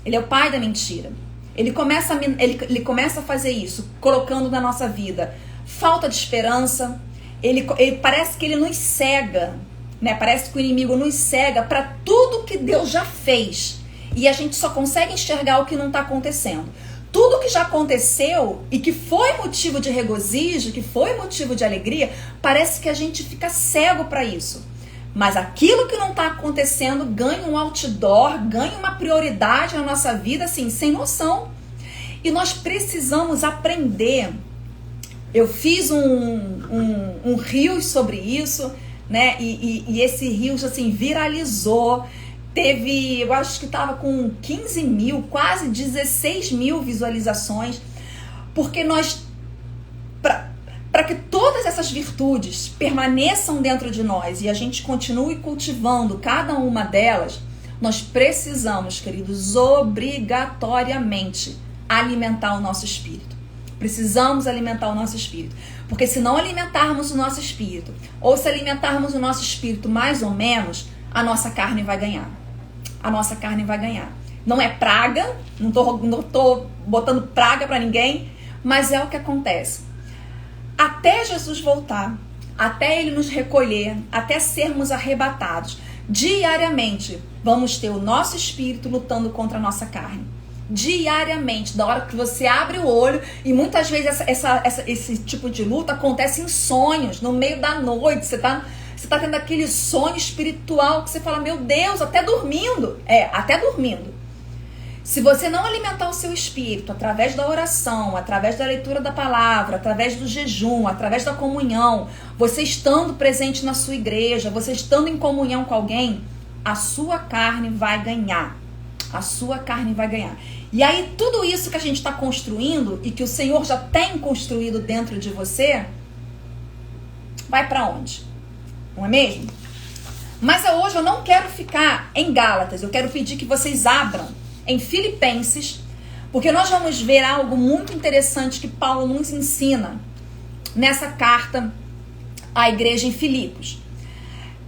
Ele é o pai da mentira. Ele começa a fazer isso, colocando na nossa vida falta de esperança. Ele parece que ele nos cega, né? Parece que o inimigo nos cega para tudo que Deus já fez. E a gente só consegue enxergar o que não está acontecendo. Tudo que já aconteceu e que foi motivo de regozijo, que foi motivo de alegria, parece que a gente fica cego para isso. Mas aquilo que não está acontecendo ganha um outdoor, ganha uma prioridade na nossa vida, assim, sem noção. E nós precisamos aprender. Eu fiz um Reels sobre isso, né? E esse Reels, assim, viralizou. Teve, eu acho que estava com 15 mil, quase 16 mil visualizações, porque nós, para que todas essas virtudes permaneçam dentro de nós e a gente continue cultivando cada uma delas, nós precisamos, queridos, obrigatoriamente alimentar o nosso espírito. Precisamos alimentar o nosso espírito, porque se não alimentarmos o nosso espírito, ou se alimentarmos o nosso espírito mais ou menos, a nossa carne vai ganhar. A nossa carne vai ganhar. Não é praga, não tô botando praga para ninguém, mas é o que acontece. Até Jesus voltar, até Ele nos recolher, até sermos arrebatados, diariamente vamos ter o nosso espírito lutando contra a nossa carne. Diariamente, da hora que você abre o olho, e muitas vezes esse tipo de luta acontece em sonhos, no meio da noite, você tá tendo aquele sonho espiritual que você fala, meu Deus, até dormindo. Até dormindo. Se você não alimentar o seu espírito através da oração, através da leitura da palavra, através do jejum, através da comunhão, você estando presente na sua igreja, você estando em comunhão com alguém, a sua carne vai ganhar. A sua carne vai ganhar. E aí tudo isso que a gente está construindo e que o Senhor já tem construído dentro de você, vai para onde? Não é mesmo? Mas hoje eu não quero ficar em Gálatas, eu quero pedir que vocês abram em Filipenses, porque nós vamos ver algo muito interessante que Paulo nos ensina nessa carta à igreja em Filipos.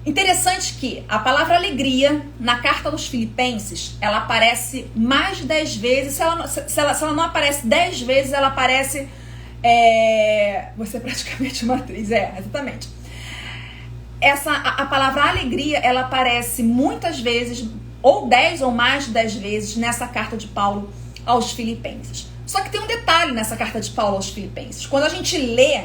Interessante que a palavra alegria na carta aos Filipenses, ela aparece mais de 10 vezes, se ela não aparece 10 vezes, ela aparece, você é praticamente uma atriz, exatamente. A palavra alegria, ela aparece muitas vezes, ou 10 ou mais de 10 vezes, nessa carta de Paulo aos Filipenses. Só que tem um detalhe nessa carta de Paulo aos Filipenses. Quando a gente lê,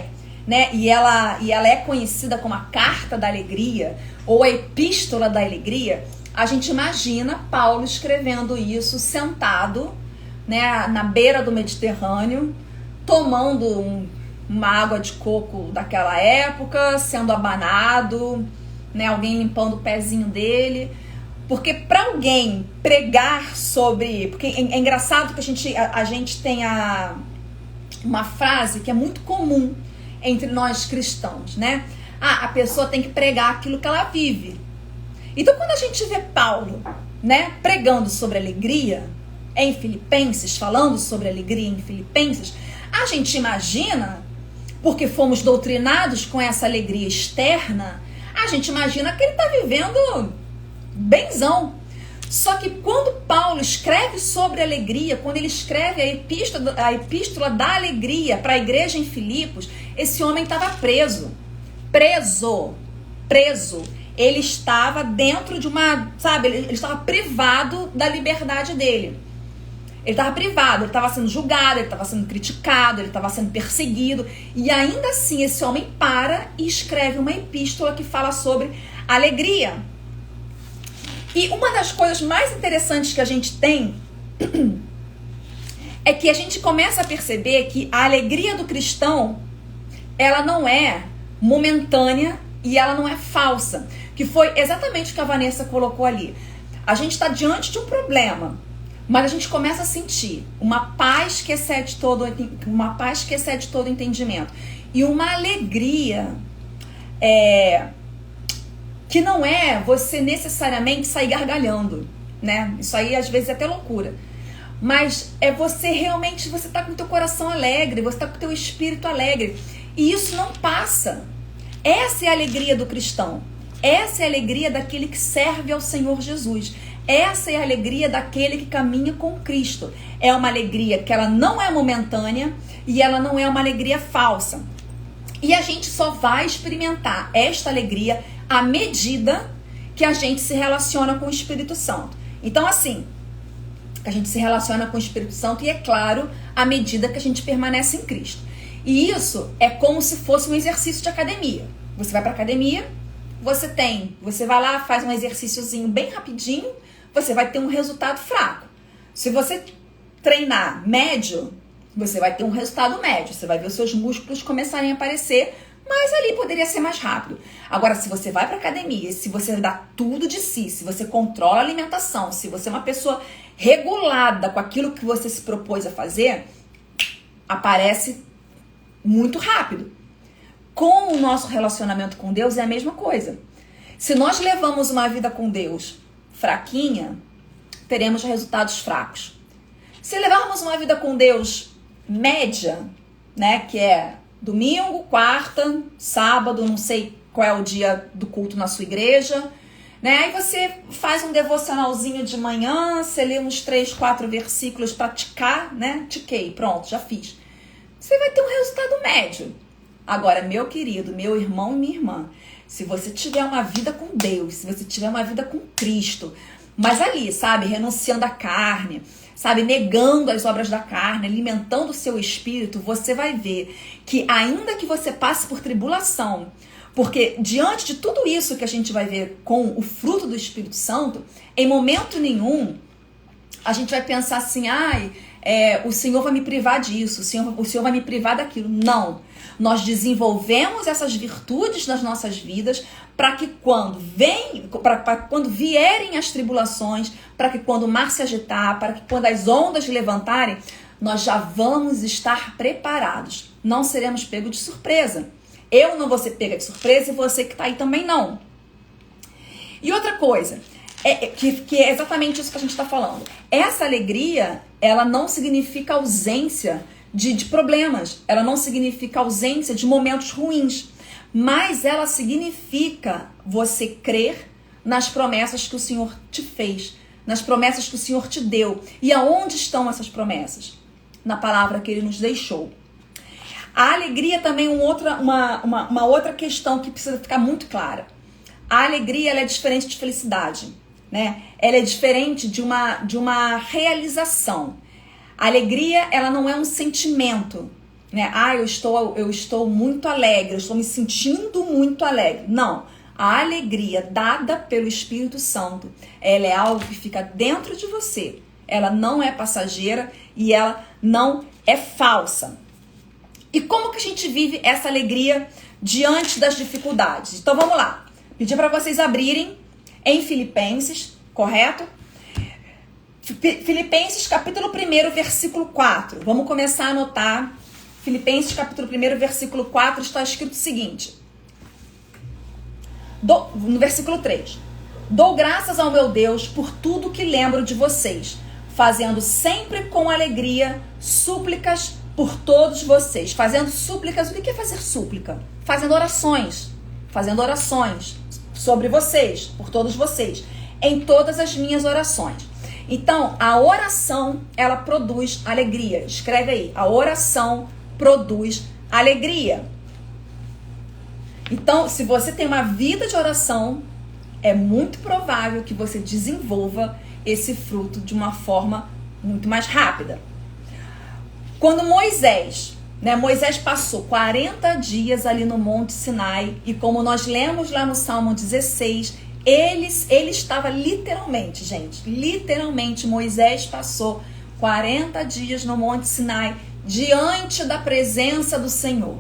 né, e ela é conhecida como a carta da alegria, ou a epístola da alegria, a gente imagina Paulo escrevendo isso sentado, né, na beira do Mediterrâneo, tomando uma água de coco daquela época, sendo abanado, né, alguém limpando o pezinho dele. Porque para alguém pregar sobre... Porque é engraçado que a gente tem uma frase que é muito comum entre nós cristãos, né? A pessoa tem que pregar aquilo que ela vive. Então, quando a gente vê Paulo, né, pregando sobre alegria em Filipenses, falando sobre alegria em Filipenses, a gente imagina, porque fomos doutrinados com essa alegria externa, a gente imagina que ele está vivendo benzão. Só que quando Paulo escreve sobre alegria, quando ele escreve a epístola da alegria para a igreja em Filipos, esse homem estava preso. Ele estava dentro de uma, sabe, ele estava privado da liberdade dele. Ele estava privado, ele estava sendo julgado, ele estava sendo criticado, ele estava sendo perseguido. E ainda assim esse homem para e escreve uma epístola que fala sobre alegria. E uma das coisas mais interessantes que a gente tem é que a gente começa a perceber que a alegria do cristão, ela não é momentânea e ela não é falsa. Que foi exatamente o que a Vanessa colocou ali. A gente está diante de um problema, mas a gente começa a sentir uma paz que excede todo entendimento. E uma alegria que não é você necessariamente sair gargalhando, né? Isso aí às vezes é até loucura. Mas é você realmente, você tá com o teu coração alegre, você tá com o teu espírito alegre. E isso não passa. Essa é a alegria do cristão. Essa é a alegria daquele que serve ao Senhor Jesus. Essa é a alegria daquele que caminha com Cristo. É uma alegria que ela não é momentânea e ela não é uma alegria falsa. E a gente só vai experimentar esta alegria à medida que a gente se relaciona com o Espírito Santo. Então, assim, a gente se relaciona com o Espírito Santo e, é claro, à medida que a gente permanece em Cristo. E isso é como se fosse um exercício de academia. Você vai para academia, você vai lá, faz um exercíciozinho bem rapidinho, você vai ter um resultado fraco. Se você treinar médio, você vai ter um resultado médio. Você vai ver os seus músculos começarem a aparecer, mas ali poderia ser mais rápido. Agora, se você vai para academia, se você dá tudo de si, se você controla a alimentação, se você é uma pessoa regulada com aquilo que você se propôs a fazer, aparece muito rápido. Com o nosso relacionamento com Deus é a mesma coisa. Se nós levamos uma vida com Deus fraquinha, teremos resultados fracos. Se levarmos uma vida com Deus média, né, que é domingo, quarta, sábado, não sei qual é o dia do culto na sua igreja, né? Aí você faz um devocionalzinho de manhã, você lê uns 3, 4 versículos para ticar, né? Tiquei, pronto, já fiz. Você vai ter um resultado médio. Agora, meu querido, meu irmão e minha irmã, se você tiver uma vida com Deus, se você tiver uma vida com Cristo, mas ali, sabe, renunciando à carne, sabe, negando as obras da carne, alimentando o seu espírito, você vai ver que ainda que você passe por tribulação, porque diante de tudo isso que a gente vai ver com o fruto do Espírito Santo, em momento nenhum a gente vai pensar assim, o Senhor vai me privar disso, o Senhor vai me privar daquilo. Não. Nós desenvolvemos essas virtudes nas nossas vidas para que quando vierem as tribulações, para que quando o mar se agitar, para que quando as ondas levantarem, nós já vamos estar preparados. Não seremos pegos de surpresa. Eu não vou ser pega de surpresa e você que está aí também não. E outra coisa, que é exatamente isso que a gente está falando. Essa alegria, ela não significa ausência de problemas. Ela não significa ausência de momentos ruins. Mas ela significa você crer nas promessas que o Senhor te fez. Nas promessas que o Senhor te deu. E aonde estão essas promessas? Na palavra que Ele nos deixou. A alegria também uma outra questão que precisa ficar muito clara. A alegria, ela é diferente de felicidade, né? Ela é diferente de uma realização. A alegria, ela não é um sentimento, né? Eu estou muito alegre, eu estou me sentindo muito alegre. Não. A alegria dada pelo Espírito Santo, ela é algo que fica dentro de você. Ela não é passageira e ela não é falsa. E como que a gente vive essa alegria diante das dificuldades? Então vamos lá. Pedir para vocês abrirem em Filipenses, correto? Filipenses capítulo 1, versículo 4. Vamos começar a anotar. Filipenses capítulo 1, versículo 4 está escrito o seguinte. No versículo 3. Dou graças ao meu Deus por tudo que lembro de vocês, fazendo sempre com alegria súplicas por todos vocês. Fazendo súplicas, o que é fazer súplica? Fazendo orações sobre vocês, por todos vocês, em todas as minhas orações. Então, a oração, ela produz alegria. Escreve aí, a oração produz alegria. Então, se você tem uma vida de oração, é muito provável que você desenvolva esse fruto de uma forma muito mais rápida. Quando Moisés passou 40 dias ali no Monte Sinai, e como nós lemos lá no Salmo 16, ele estava literalmente, gente, Moisés passou 40 dias no Monte Sinai, diante da presença do Senhor.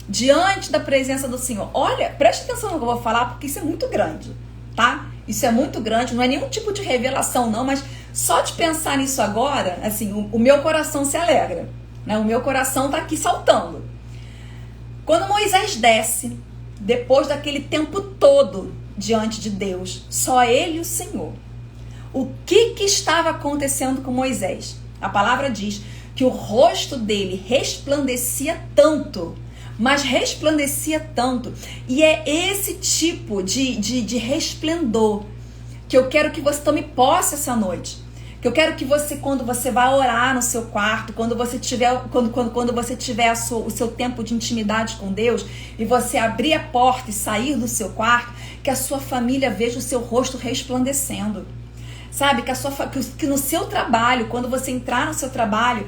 Diante da presença do Senhor. Olha, preste atenção no que eu vou falar, porque isso é muito grande, tá? Isso é muito grande, não é nenhum tipo de revelação não, mas só de pensar nisso agora, assim, o meu coração se alegra, né? O meu coração tá aqui saltando. Quando Moisés desce, depois daquele tempo todo diante de Deus, só ele e o Senhor, o que estava acontecendo com Moisés? A palavra diz que o rosto dele resplandecia tanto, mas resplandecia tanto, e é esse tipo de resplendor que eu quero que você tome posse essa noite. Que eu quero que você, quando você vai orar no seu quarto, quando você tiver o seu tempo de intimidade com Deus, e você abrir a porta e sair do seu quarto, que a sua família veja o seu rosto resplandecendo. Sabe? Que no seu trabalho, quando você entrar no seu trabalho,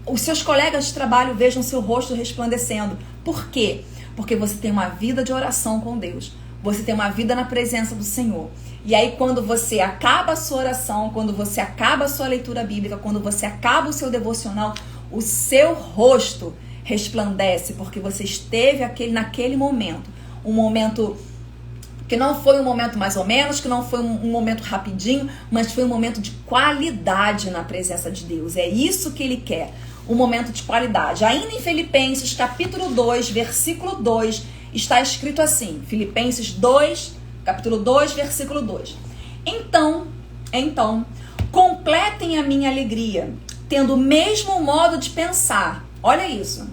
os seus colegas de trabalho vejam o seu rosto resplandecendo. Por quê? Porque você tem uma vida de oração com Deus. Você tem uma vida na presença do Senhor. E aí, quando você acaba a sua oração, quando você acaba a sua leitura bíblica, quando você acaba o seu devocional, o seu rosto resplandece, porque você esteve naquele momento. Um momento que não foi um momento mais ou menos, que não foi um momento rapidinho, mas foi um momento de qualidade na presença de Deus. É isso que Ele quer, um momento de qualidade. Ainda em Filipenses, capítulo 2, versículo 2, está escrito assim, Filipenses 2, capítulo 2, versículo 2. Então, completem a minha alegria, tendo o mesmo modo de pensar. Olha isso.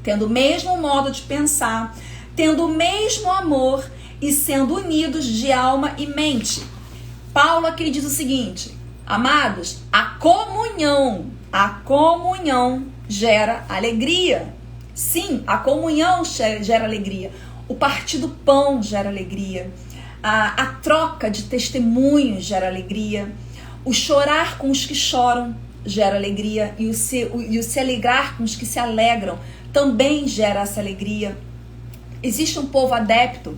Tendo o mesmo modo de pensar, tendo o mesmo amor e sendo unidos de alma e mente. Paulo aqui diz o seguinte: amados, a comunhão gera alegria. Sim, a comunhão gera alegria. O partir do pão gera alegria. A troca de testemunhos gera alegria. O chorar com os que choram gera alegria. E o se alegrar com os que se alegram também gera essa alegria. Existe um povo adepto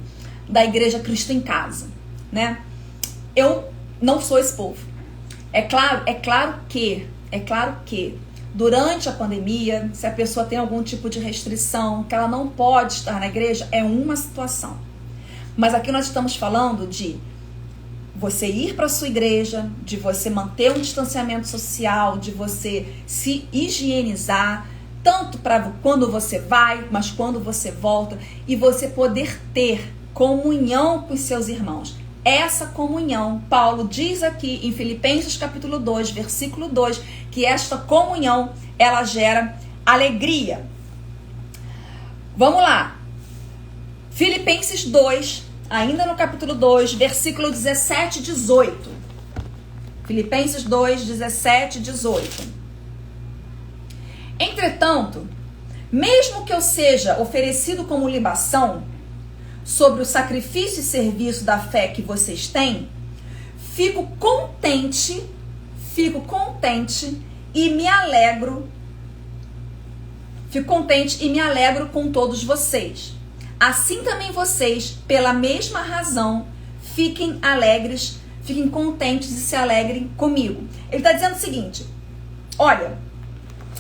da Igreja Cristo em Casa, né? Eu não sou esse povo. É claro que durante a pandemia, se a pessoa tem algum tipo de restrição, que ela não pode estar na igreja, é uma situação. Mas aqui nós estamos falando de você ir para a sua igreja, de você manter um distanciamento social, de você se higienizar, tanto para quando você vai, mas quando você volta, e você poder ter comunhão com os seus irmãos. Essa comunhão, Paulo diz aqui em Filipenses capítulo 2, versículo 2, que esta comunhão, ela gera alegria. Vamos lá. Filipenses 2, ainda no capítulo 2, versículo 17 e 18. Filipenses 2, 17 e 18. Entretanto, mesmo que eu seja oferecido como libação sobre o sacrifício e serviço da fé que vocês têm, fico contente e me alegro com todos vocês. Assim também vocês, pela mesma razão, fiquem alegres, fiquem contentes e se alegrem comigo. Ele está dizendo o seguinte: olha,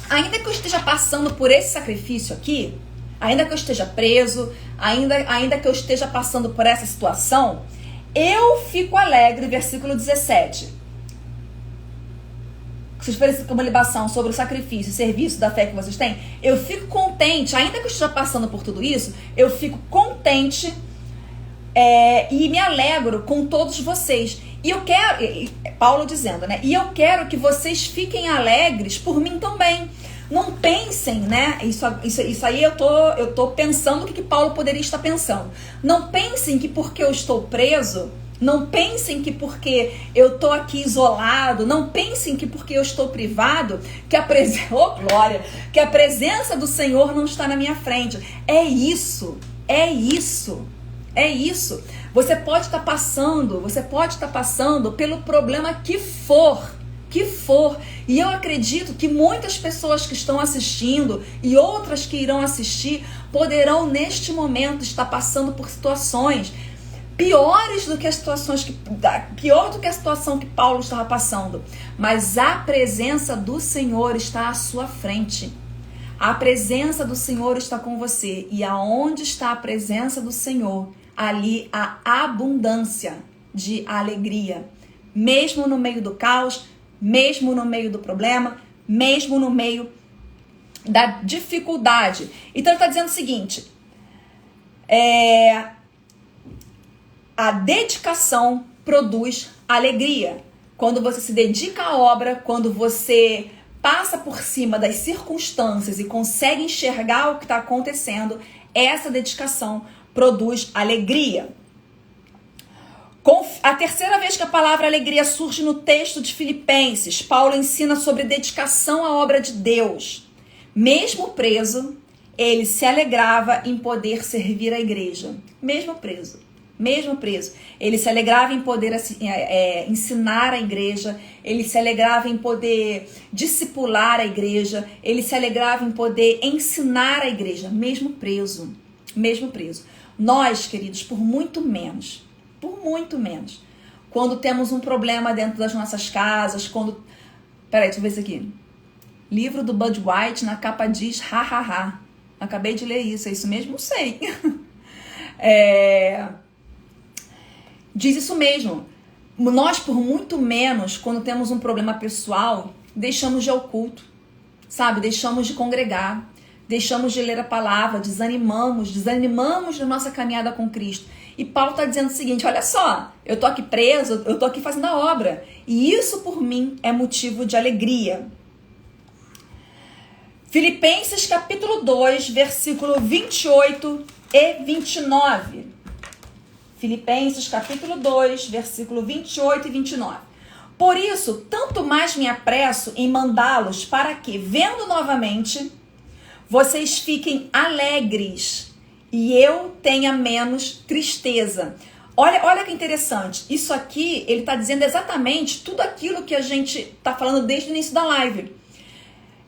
ainda que eu esteja passando por esse sacrifício aqui, ainda que eu esteja preso, ainda que eu esteja passando por essa situação, eu fico alegre, versículo 17. Vocês oferecem como libação sobre o sacrifício e serviço da fé que vocês têm, eu fico contente, ainda que eu esteja passando por tudo isso, eu fico contente e me alegro com todos vocês. E eu quero, Paulo dizendo, né? E eu quero que vocês fiquem alegres por mim também. Não pensem, né? Isso aí eu tô pensando o que Paulo poderia estar pensando. Não pensem que porque eu estou preso, Não pensem que porque eu estou aqui isolado, não pensem que porque eu estou privado, que oh, glória, que a presença do Senhor não está na minha frente. É isso, é isso, é isso. Você pode estar passando pelo problema que for. E eu acredito que muitas pessoas que estão assistindo e outras que irão assistir poderão neste momento estar passando por situações piores do que as situações pior do que a situação que Paulo estava passando. Mas a presença do Senhor está à sua frente. A presença do Senhor está com você. E aonde está a presença do Senhor, ali há abundância de alegria. Mesmo no meio do caos, mesmo no meio do problema, mesmo no meio da dificuldade. Então ele está dizendo o seguinte, a dedicação produz alegria. Quando você se dedica à obra, quando você passa por cima das circunstâncias e consegue enxergar o que está acontecendo, essa dedicação produz alegria. A terceira vez que a palavra alegria surge no texto de Filipenses, Paulo ensina sobre dedicação à obra de Deus. Mesmo preso, ele se alegrava em poder servir a igreja. Mesmo preso. Ele se alegrava em poder ensinar a igreja, ele se alegrava em poder discipular a igreja, ele se alegrava em poder ensinar a igreja, mesmo preso. Nós, queridos, por muito menos, quando temos um problema dentro das nossas casas, Peraí, deixa eu ver isso aqui. Livro do Bud White, na capa diz, ha. Acabei de ler isso, é isso mesmo? Não sei. Diz isso mesmo. Nós, por muito menos, quando temos um problema pessoal, deixamos de ir ao culto, sabe? Deixamos de congregar, deixamos de ler a palavra, desanimamos da nossa caminhada com Cristo. E Paulo está dizendo o seguinte, olha só, eu tô aqui preso, eu tô aqui fazendo a obra. E isso, por mim, é motivo de alegria. Filipenses capítulo 2, versículo 28 e 29. Filipenses capítulo 2, versículo 28 e 29. Por isso, tanto mais me apresso em mandá-los para que, vendo novamente, vocês fiquem alegres e eu tenha menos tristeza. Olha que interessante. Isso aqui, ele está dizendo exatamente tudo aquilo que a gente está falando desde o início da live.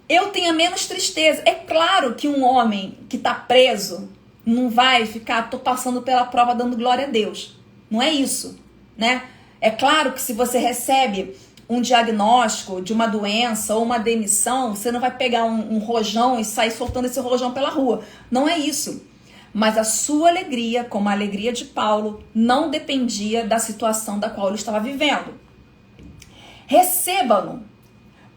Eu tenha menos tristeza. É claro que um homem que está preso não vai ficar, tô passando pela prova dando glória a Deus. Não é isso, né? É claro que se você recebe um diagnóstico de uma doença ou uma demissão, você não vai pegar um rojão e sair soltando esse rojão pela rua. Não é isso. Mas a sua alegria, como a alegria de Paulo, não dependia da situação da qual ele estava vivendo. Recebam-no,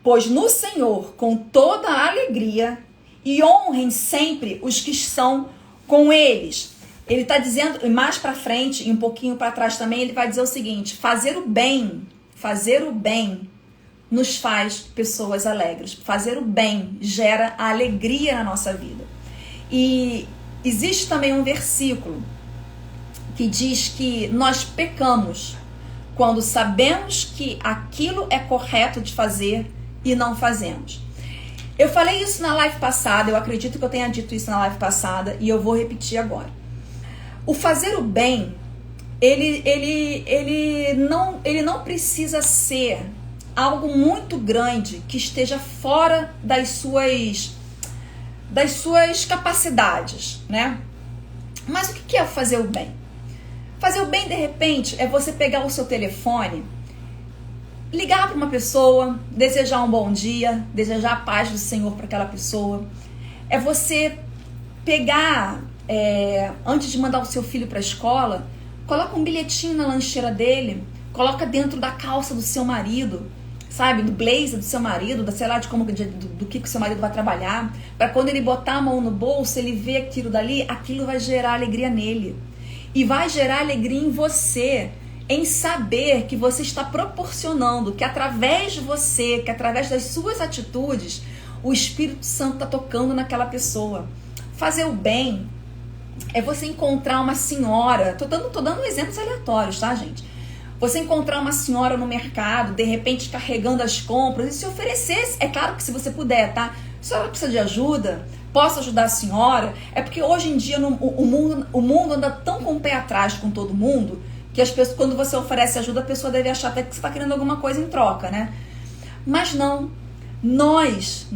pois no Senhor, com toda a alegria, e honrem sempre os que são com eles. Ele está dizendo, mais para frente e um pouquinho para trás também, ele vai dizer o seguinte, fazer o bem nos faz pessoas alegres. Fazer o bem gera a alegria na nossa vida. E existe também um versículo que diz que nós pecamos quando sabemos que aquilo é correto de fazer e não fazemos. Eu falei isso na live passada, eu acredito que eu tenha dito isso na live passada e eu vou repetir agora. O fazer o bem, ele não precisa ser algo muito grande que esteja fora das suas capacidades, né? Mas o que é fazer o bem? Fazer o bem, de repente, é você pegar o seu telefone, ligar para uma pessoa, desejar um bom dia, desejar a paz do Senhor para aquela pessoa. É você pegar, antes de mandar o seu filho para a escola, coloca um bilhetinho na lancheira dele, coloca dentro da calça do seu marido, sabe, do blazer do seu marido, sei lá do que o seu marido vai trabalhar, para quando ele botar a mão no bolso, ele vê aquilo dali, aquilo vai gerar alegria nele. E vai gerar alegria em você, em saber que você está proporcionando, que através de você, que através das suas atitudes, o Espírito Santo está tocando naquela pessoa. Fazer o bem é você encontrar uma senhora, tô dando exemplos aleatórios, tá, gente? Você encontrar uma senhora no mercado, de repente carregando as compras, e se oferecer, é claro que se você puder, tá? Se ela precisa de ajuda, posso ajudar a senhora. É porque hoje em dia o mundo anda tão com o pé atrás com todo mundo, que as pessoas, quando você oferece ajuda, a pessoa deve achar até que você está querendo alguma coisa em troca, né? Mas não. Nós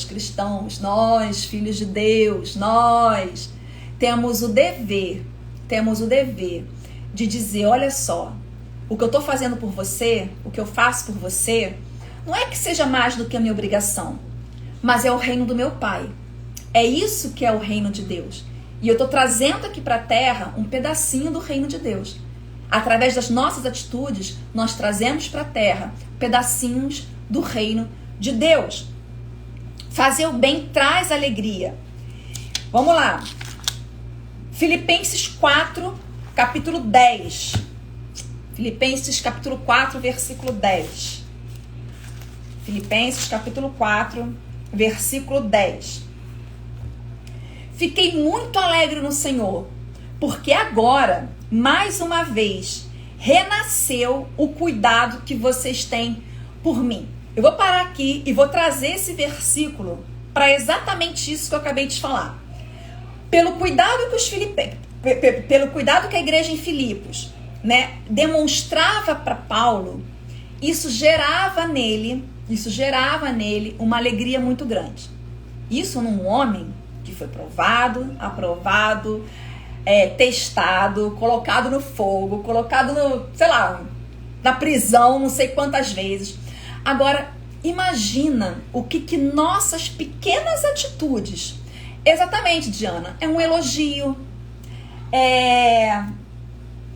cristãos, nós filhos de Deus, nós temos o dever de dizer, olha só, o que eu estou fazendo por você, o que eu faço por você, não é que seja mais do que a minha obrigação, mas é o reino do meu Pai. É isso que é o reino de Deus. E eu estou trazendo aqui para a terra um pedacinho do reino de Deus. Através das nossas atitudes, nós trazemos para a terra pedacinhos do reino de Deus. Fazer o bem traz alegria. Vamos lá. Filipenses 4, capítulo 10. Filipenses capítulo 4, versículo 10. Filipenses capítulo 4, versículo 10. Fiquei muito alegre no Senhor, porque agora, mais uma vez, renasceu o cuidado que vocês têm por mim. Eu vou parar aqui e vou trazer esse versículo para exatamente isso que eu acabei de falar. Pelo cuidado que a igreja em Filipos, né, demonstrava para Paulo, isso gerava nele uma alegria muito grande. Isso num homem que foi provado, aprovado, testado, colocado no fogo, colocado na prisão, não sei quantas vezes. Agora, imagina o que nossas pequenas atitudes, exatamente, Diana, é um elogio,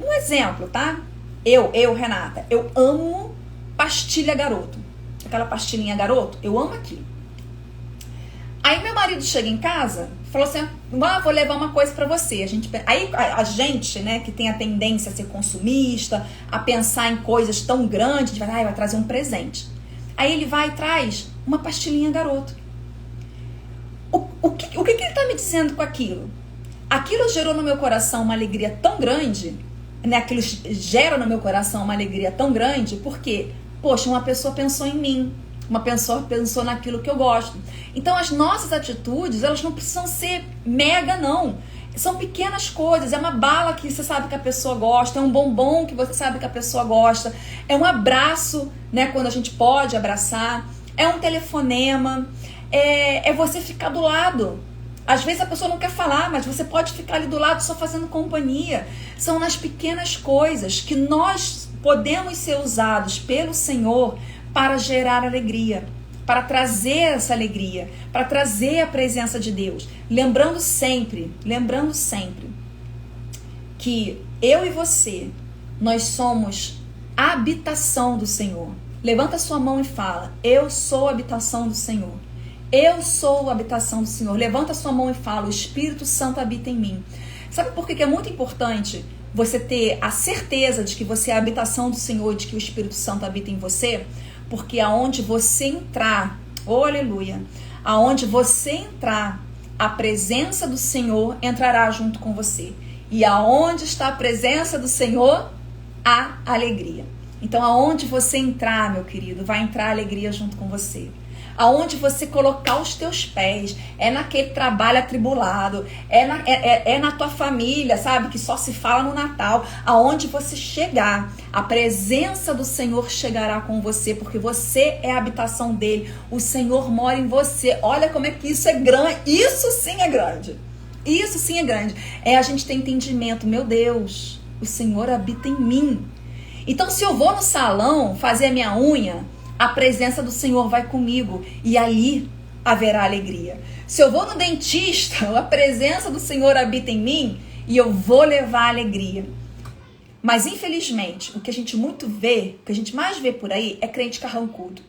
um exemplo, tá? Eu, Renata, eu amo pastilha Garoto. Aquela pastilhinha Garoto, eu amo aquilo. Aí meu marido chega em casa, falou assim, vou levar uma coisa pra você. Aí a gente, né, que tem a tendência a ser consumista, a pensar em coisas tão grandes, vai trazer um presente. Aí ele vai e traz uma pastilhinha Garoto. O que ele tá me dizendo com aquilo? Aquilo gerou no meu coração uma alegria tão grande, né? Aquilo gera no meu coração uma alegria tão grande, porque, poxa, uma pessoa pensou em mim. Uma pessoa pensou naquilo que eu gosto. Então as nossas atitudes, elas não precisam ser mega, não. São pequenas coisas. É uma bala que você sabe que a pessoa gosta, é um bombom que você sabe que a pessoa gosta, é um abraço, né, quando a gente pode abraçar, é um telefonema, é você ficar do lado. Às vezes a pessoa não quer falar, mas você pode ficar ali do lado só fazendo companhia. São nas pequenas coisas que nós podemos ser usados pelo Senhor para gerar alegria, para trazer essa alegria, para trazer a presença de Deus. Lembrando sempre que eu e você, nós somos a habitação do Senhor. Levanta sua mão e fala, eu sou a habitação do Senhor. Eu sou a habitação do Senhor. Levanta sua mão e fala, o Espírito Santo habita em mim. Sabe por que é muito importante você ter a certeza de que você é a habitação do Senhor, de que o Espírito Santo habita em você? Porque aonde você entrar, oh, aleluia, aonde você entrar, a presença do Senhor entrará junto com você. E aonde está a presença do Senhor, há alegria. Então aonde você entrar, meu querido, vai entrar a alegria junto com você. Aonde você colocar os teus pés, é naquele trabalho atribulado, é na tua família, sabe, que só se fala no Natal. Aonde você chegar, a presença do Senhor chegará com você, porque você é a habitação dele, o Senhor mora em você. Olha como é que isso é grande, isso sim é grande, isso sim é grande. É a gente ter entendimento, meu Deus, o Senhor habita em mim. Então se eu vou no salão fazer a minha unha, a presença do Senhor vai comigo e ali haverá alegria. Se eu vou no dentista, a presença do Senhor habita em mim e eu vou levar alegria. Mas infelizmente, o que a gente mais vê por aí é crente carrancudo.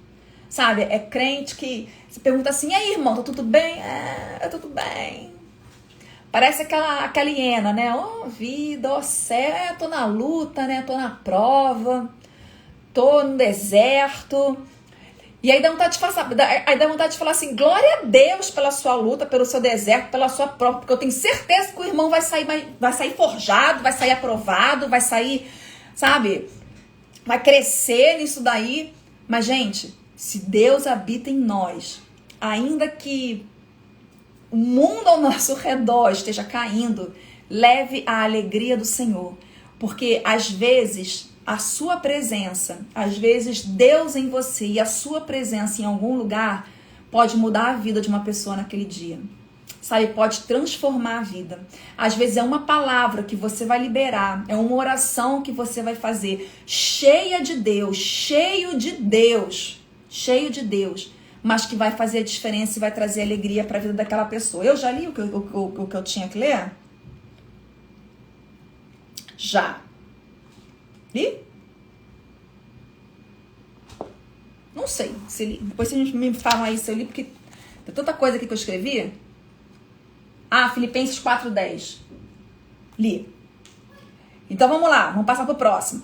Sabe? É crente que se pergunta assim, e aí, irmão, tá tudo bem? Tudo bem. Parece aquela hiena, né? Oh, vida, oh, céu, tô na luta, né? Tô na prova. Tô no deserto. E aí dá vontade de falar assim, glória a Deus pela sua luta, pelo seu deserto, pela sua prova, porque eu tenho certeza que o irmão vai sair forjado, vai sair aprovado, vai sair, sabe? Vai crescer nisso daí. Mas, gente, se Deus habita em nós, ainda que o mundo ao nosso redor esteja caindo, leve a alegria do Senhor. Porque, às vezes, a sua presença, às vezes Deus em você e a sua presença em algum lugar pode mudar a vida de uma pessoa naquele dia. Sabe, pode transformar a vida. Às vezes é uma palavra que você vai liberar, é uma oração que você vai fazer, cheia de Deus, cheio de Deus, mas que vai fazer a diferença e vai trazer alegria para a vida daquela pessoa. Eu já li o que eu tinha que ler? Já. Li? Não sei se li. Depois vocês me falam aí se eu li, porque tem tanta coisa aqui que eu escrevi. Filipenses 4:10. Li. Então vamos lá, vamos passar pro próximo.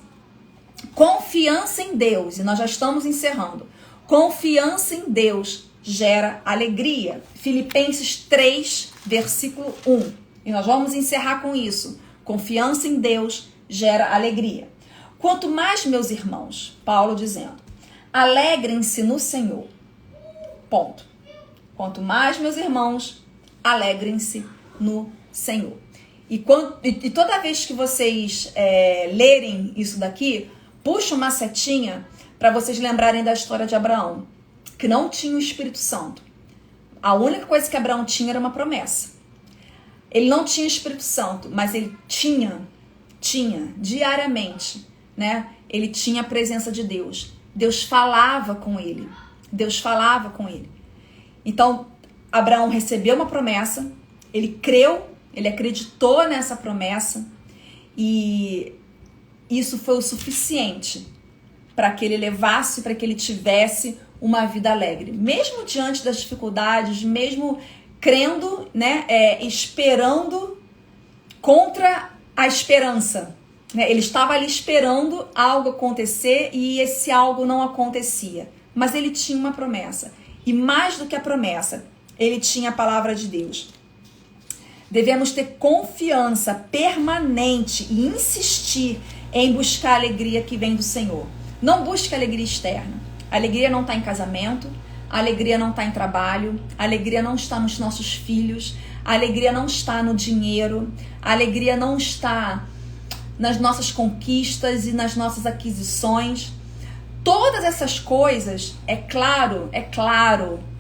Confiança em Deus, e nós já estamos encerrando. Confiança em Deus gera alegria. Filipenses 3, versículo 1. E nós vamos encerrar com isso. Confiança em Deus gera alegria. Quanto mais, meus irmãos, Paulo dizendo, alegrem-se no Senhor. Ponto. Quanto mais, meus irmãos, alegrem-se no Senhor. E toda vez que vocês lerem isso daqui, puxa uma setinha para vocês lembrarem da história de Abraão, que não tinha o Espírito Santo. A única coisa que Abraão tinha era uma promessa. Ele não tinha Espírito Santo, mas ele tinha diariamente, né? Ele tinha a presença de Deus. Deus falava com ele. Então, Abraão recebeu uma promessa, ele creu, ele acreditou nessa promessa e isso foi o suficiente para que ele levasse, para que ele tivesse uma vida alegre. Mesmo diante das dificuldades, mesmo crendo, né, esperando contra a esperança. Né? Ele estava ali esperando algo acontecer e esse algo não acontecia. Mas ele tinha uma promessa. E mais do que a promessa, ele tinha a palavra de Deus. Devemos ter confiança permanente e insistir em buscar a alegria que vem do Senhor. Não busque alegria externa. A alegria não está em casamento, a alegria não está em trabalho, a alegria não está nos nossos filhos, a alegria não está no dinheiro, a alegria não está nas nossas conquistas e nas nossas aquisições. Todas essas coisas, é claro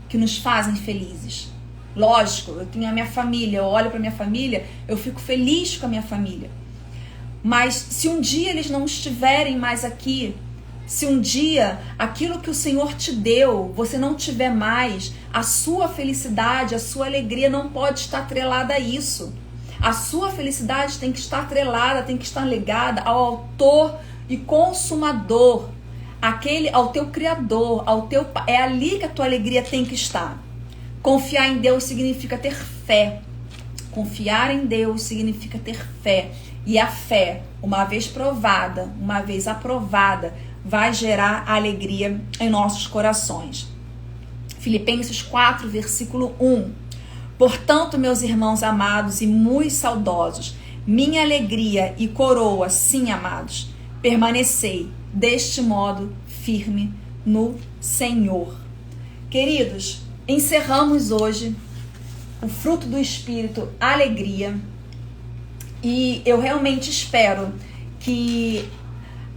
que nos fazem felizes. Lógico, eu tenho a minha família, eu olho para minha família, eu fico feliz com a minha família. Mas se um dia eles não estiverem mais aqui, se um dia aquilo que o Senhor te deu, você não tiver mais, a sua felicidade, a sua alegria não pode estar atrelada a isso. A sua felicidade tem que estar atrelada, tem que estar ligada ao autor e consumador, ao teu Criador, é ali que a tua alegria tem que estar. Confiar em Deus significa ter fé. Confiar em Deus significa ter fé. E a fé, uma vez provada, uma vez aprovada, vai gerar alegria em nossos corações. Filipenses 4, versículo 1. Portanto, meus irmãos amados e muito saudosos, minha alegria e coroa, sim, amados, permanecei deste modo firme no Senhor. Queridos, encerramos hoje o fruto do Espírito, alegria, e eu realmente espero que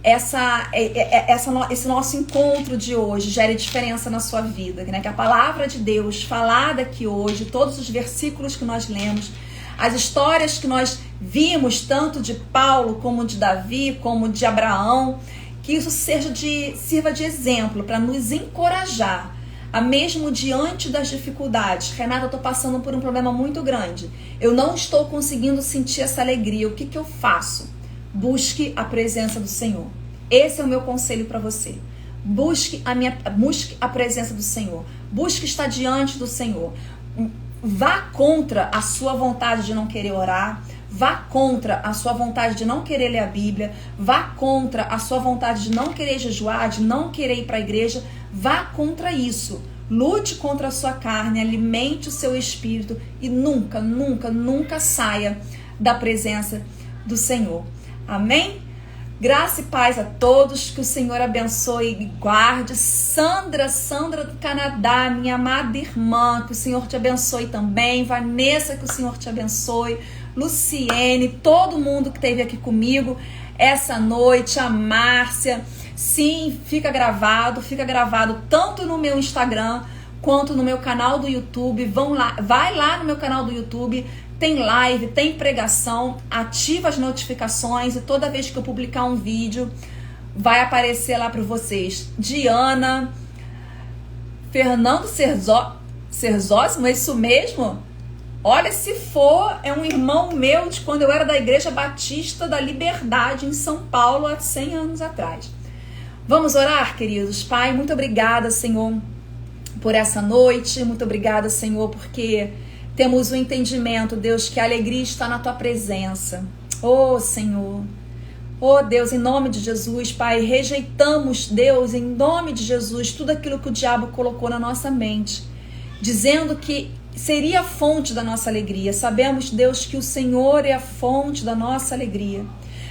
esse nosso encontro de hoje gere diferença na sua vida, né? Que a palavra de Deus falada aqui hoje, todos os versículos que nós lemos, as histórias que nós vimos, tanto de Paulo como de Davi, como de Abraão, que isso sirva de exemplo para nos encorajar a mesmo diante das dificuldades. Renata, eu estou passando por um problema muito grande, eu não estou conseguindo sentir essa alegria, o que eu faço? Busque a presença do Senhor. Esse é o meu conselho para você. Busque a presença do Senhor. Busque estar diante do Senhor. Vá contra a sua vontade de não querer orar. Vá contra a sua vontade de não querer ler a Bíblia. Vá contra a sua vontade de não querer jejuar, de não querer ir para a igreja. Vá contra isso. Lute contra a sua carne, alimente o seu espírito e nunca, nunca, nunca saia da presença do Senhor. Amém? Graça e paz a todos, que o Senhor abençoe e guarde. Sandra do Canadá, minha amada irmã, que o Senhor te abençoe também. Vanessa, que o Senhor te abençoe. Luciene, todo mundo que esteve aqui comigo essa noite, a Márcia. Sim, fica gravado tanto no meu Instagram quanto no meu canal do YouTube. Vão lá, vai lá no meu canal do YouTube. Tem live, tem pregação, ativa as notificações e toda vez que eu publicar um vídeo, vai aparecer lá para vocês. Diana, Fernando Serzósimo, é isso mesmo? Olha, se for, é um irmão meu de quando eu era da Igreja Batista da Liberdade em São Paulo, há 100 anos atrás. Vamos orar, queridos? Pai, muito obrigada, Senhor, por essa noite. Muito obrigada, Senhor, porque temos o entendimento, Deus, que a alegria está na Tua presença. Oh, Senhor. Oh, Deus, em nome de Jesus, Pai, rejeitamos, Deus, em nome de Jesus, tudo aquilo que o diabo colocou na nossa mente, dizendo que seria a fonte da nossa alegria. Sabemos, Deus, que o Senhor é a fonte da nossa alegria.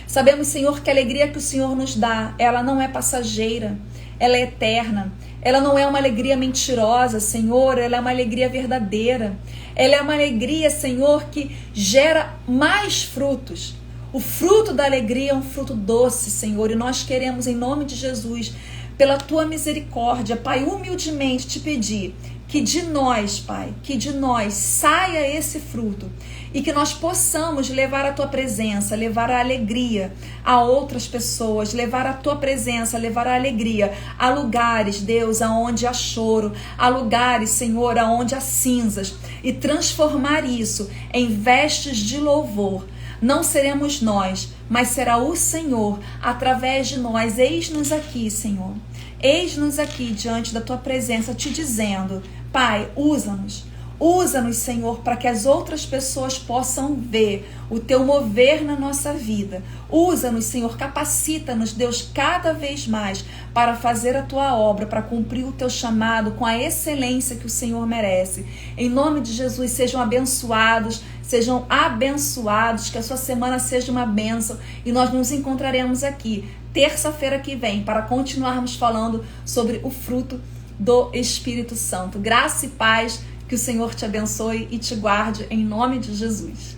Sabemos, Senhor, que a alegria que o Senhor nos dá, ela não é passageira, ela é eterna. Ela não é uma alegria mentirosa, Senhor, ela é uma alegria verdadeira. Ela é uma alegria, Senhor, que gera mais frutos. O fruto da alegria é um fruto doce, Senhor, e nós queremos, em nome de Jesus, pela Tua misericórdia, Pai, humildemente te pedir que de nós, Pai, que de nós saia esse fruto e que nós possamos levar a Tua presença, levar a alegria a outras pessoas, levar a Tua presença, levar a alegria a lugares, Deus, aonde há choro, a lugares, Senhor, aonde há cinzas, e transformar isso em vestes de louvor. Não seremos nós, mas será o Senhor através de nós. Eis-nos aqui, Senhor. Eis-nos aqui diante da Tua presença, te dizendo, Pai, usa-nos. Usa-nos, Senhor, para que as outras pessoas possam ver o Teu mover na nossa vida. Usa-nos, Senhor, capacita-nos, Deus, cada vez mais para fazer a Tua obra, para cumprir o Teu chamado com a excelência que o Senhor merece. Em nome de Jesus, sejam abençoados, que a sua semana seja uma bênção e nós nos encontraremos aqui terça-feira que vem para continuarmos falando sobre o fruto do Espírito Santo. Graça e paz, que o Senhor te abençoe e te guarde em nome de Jesus.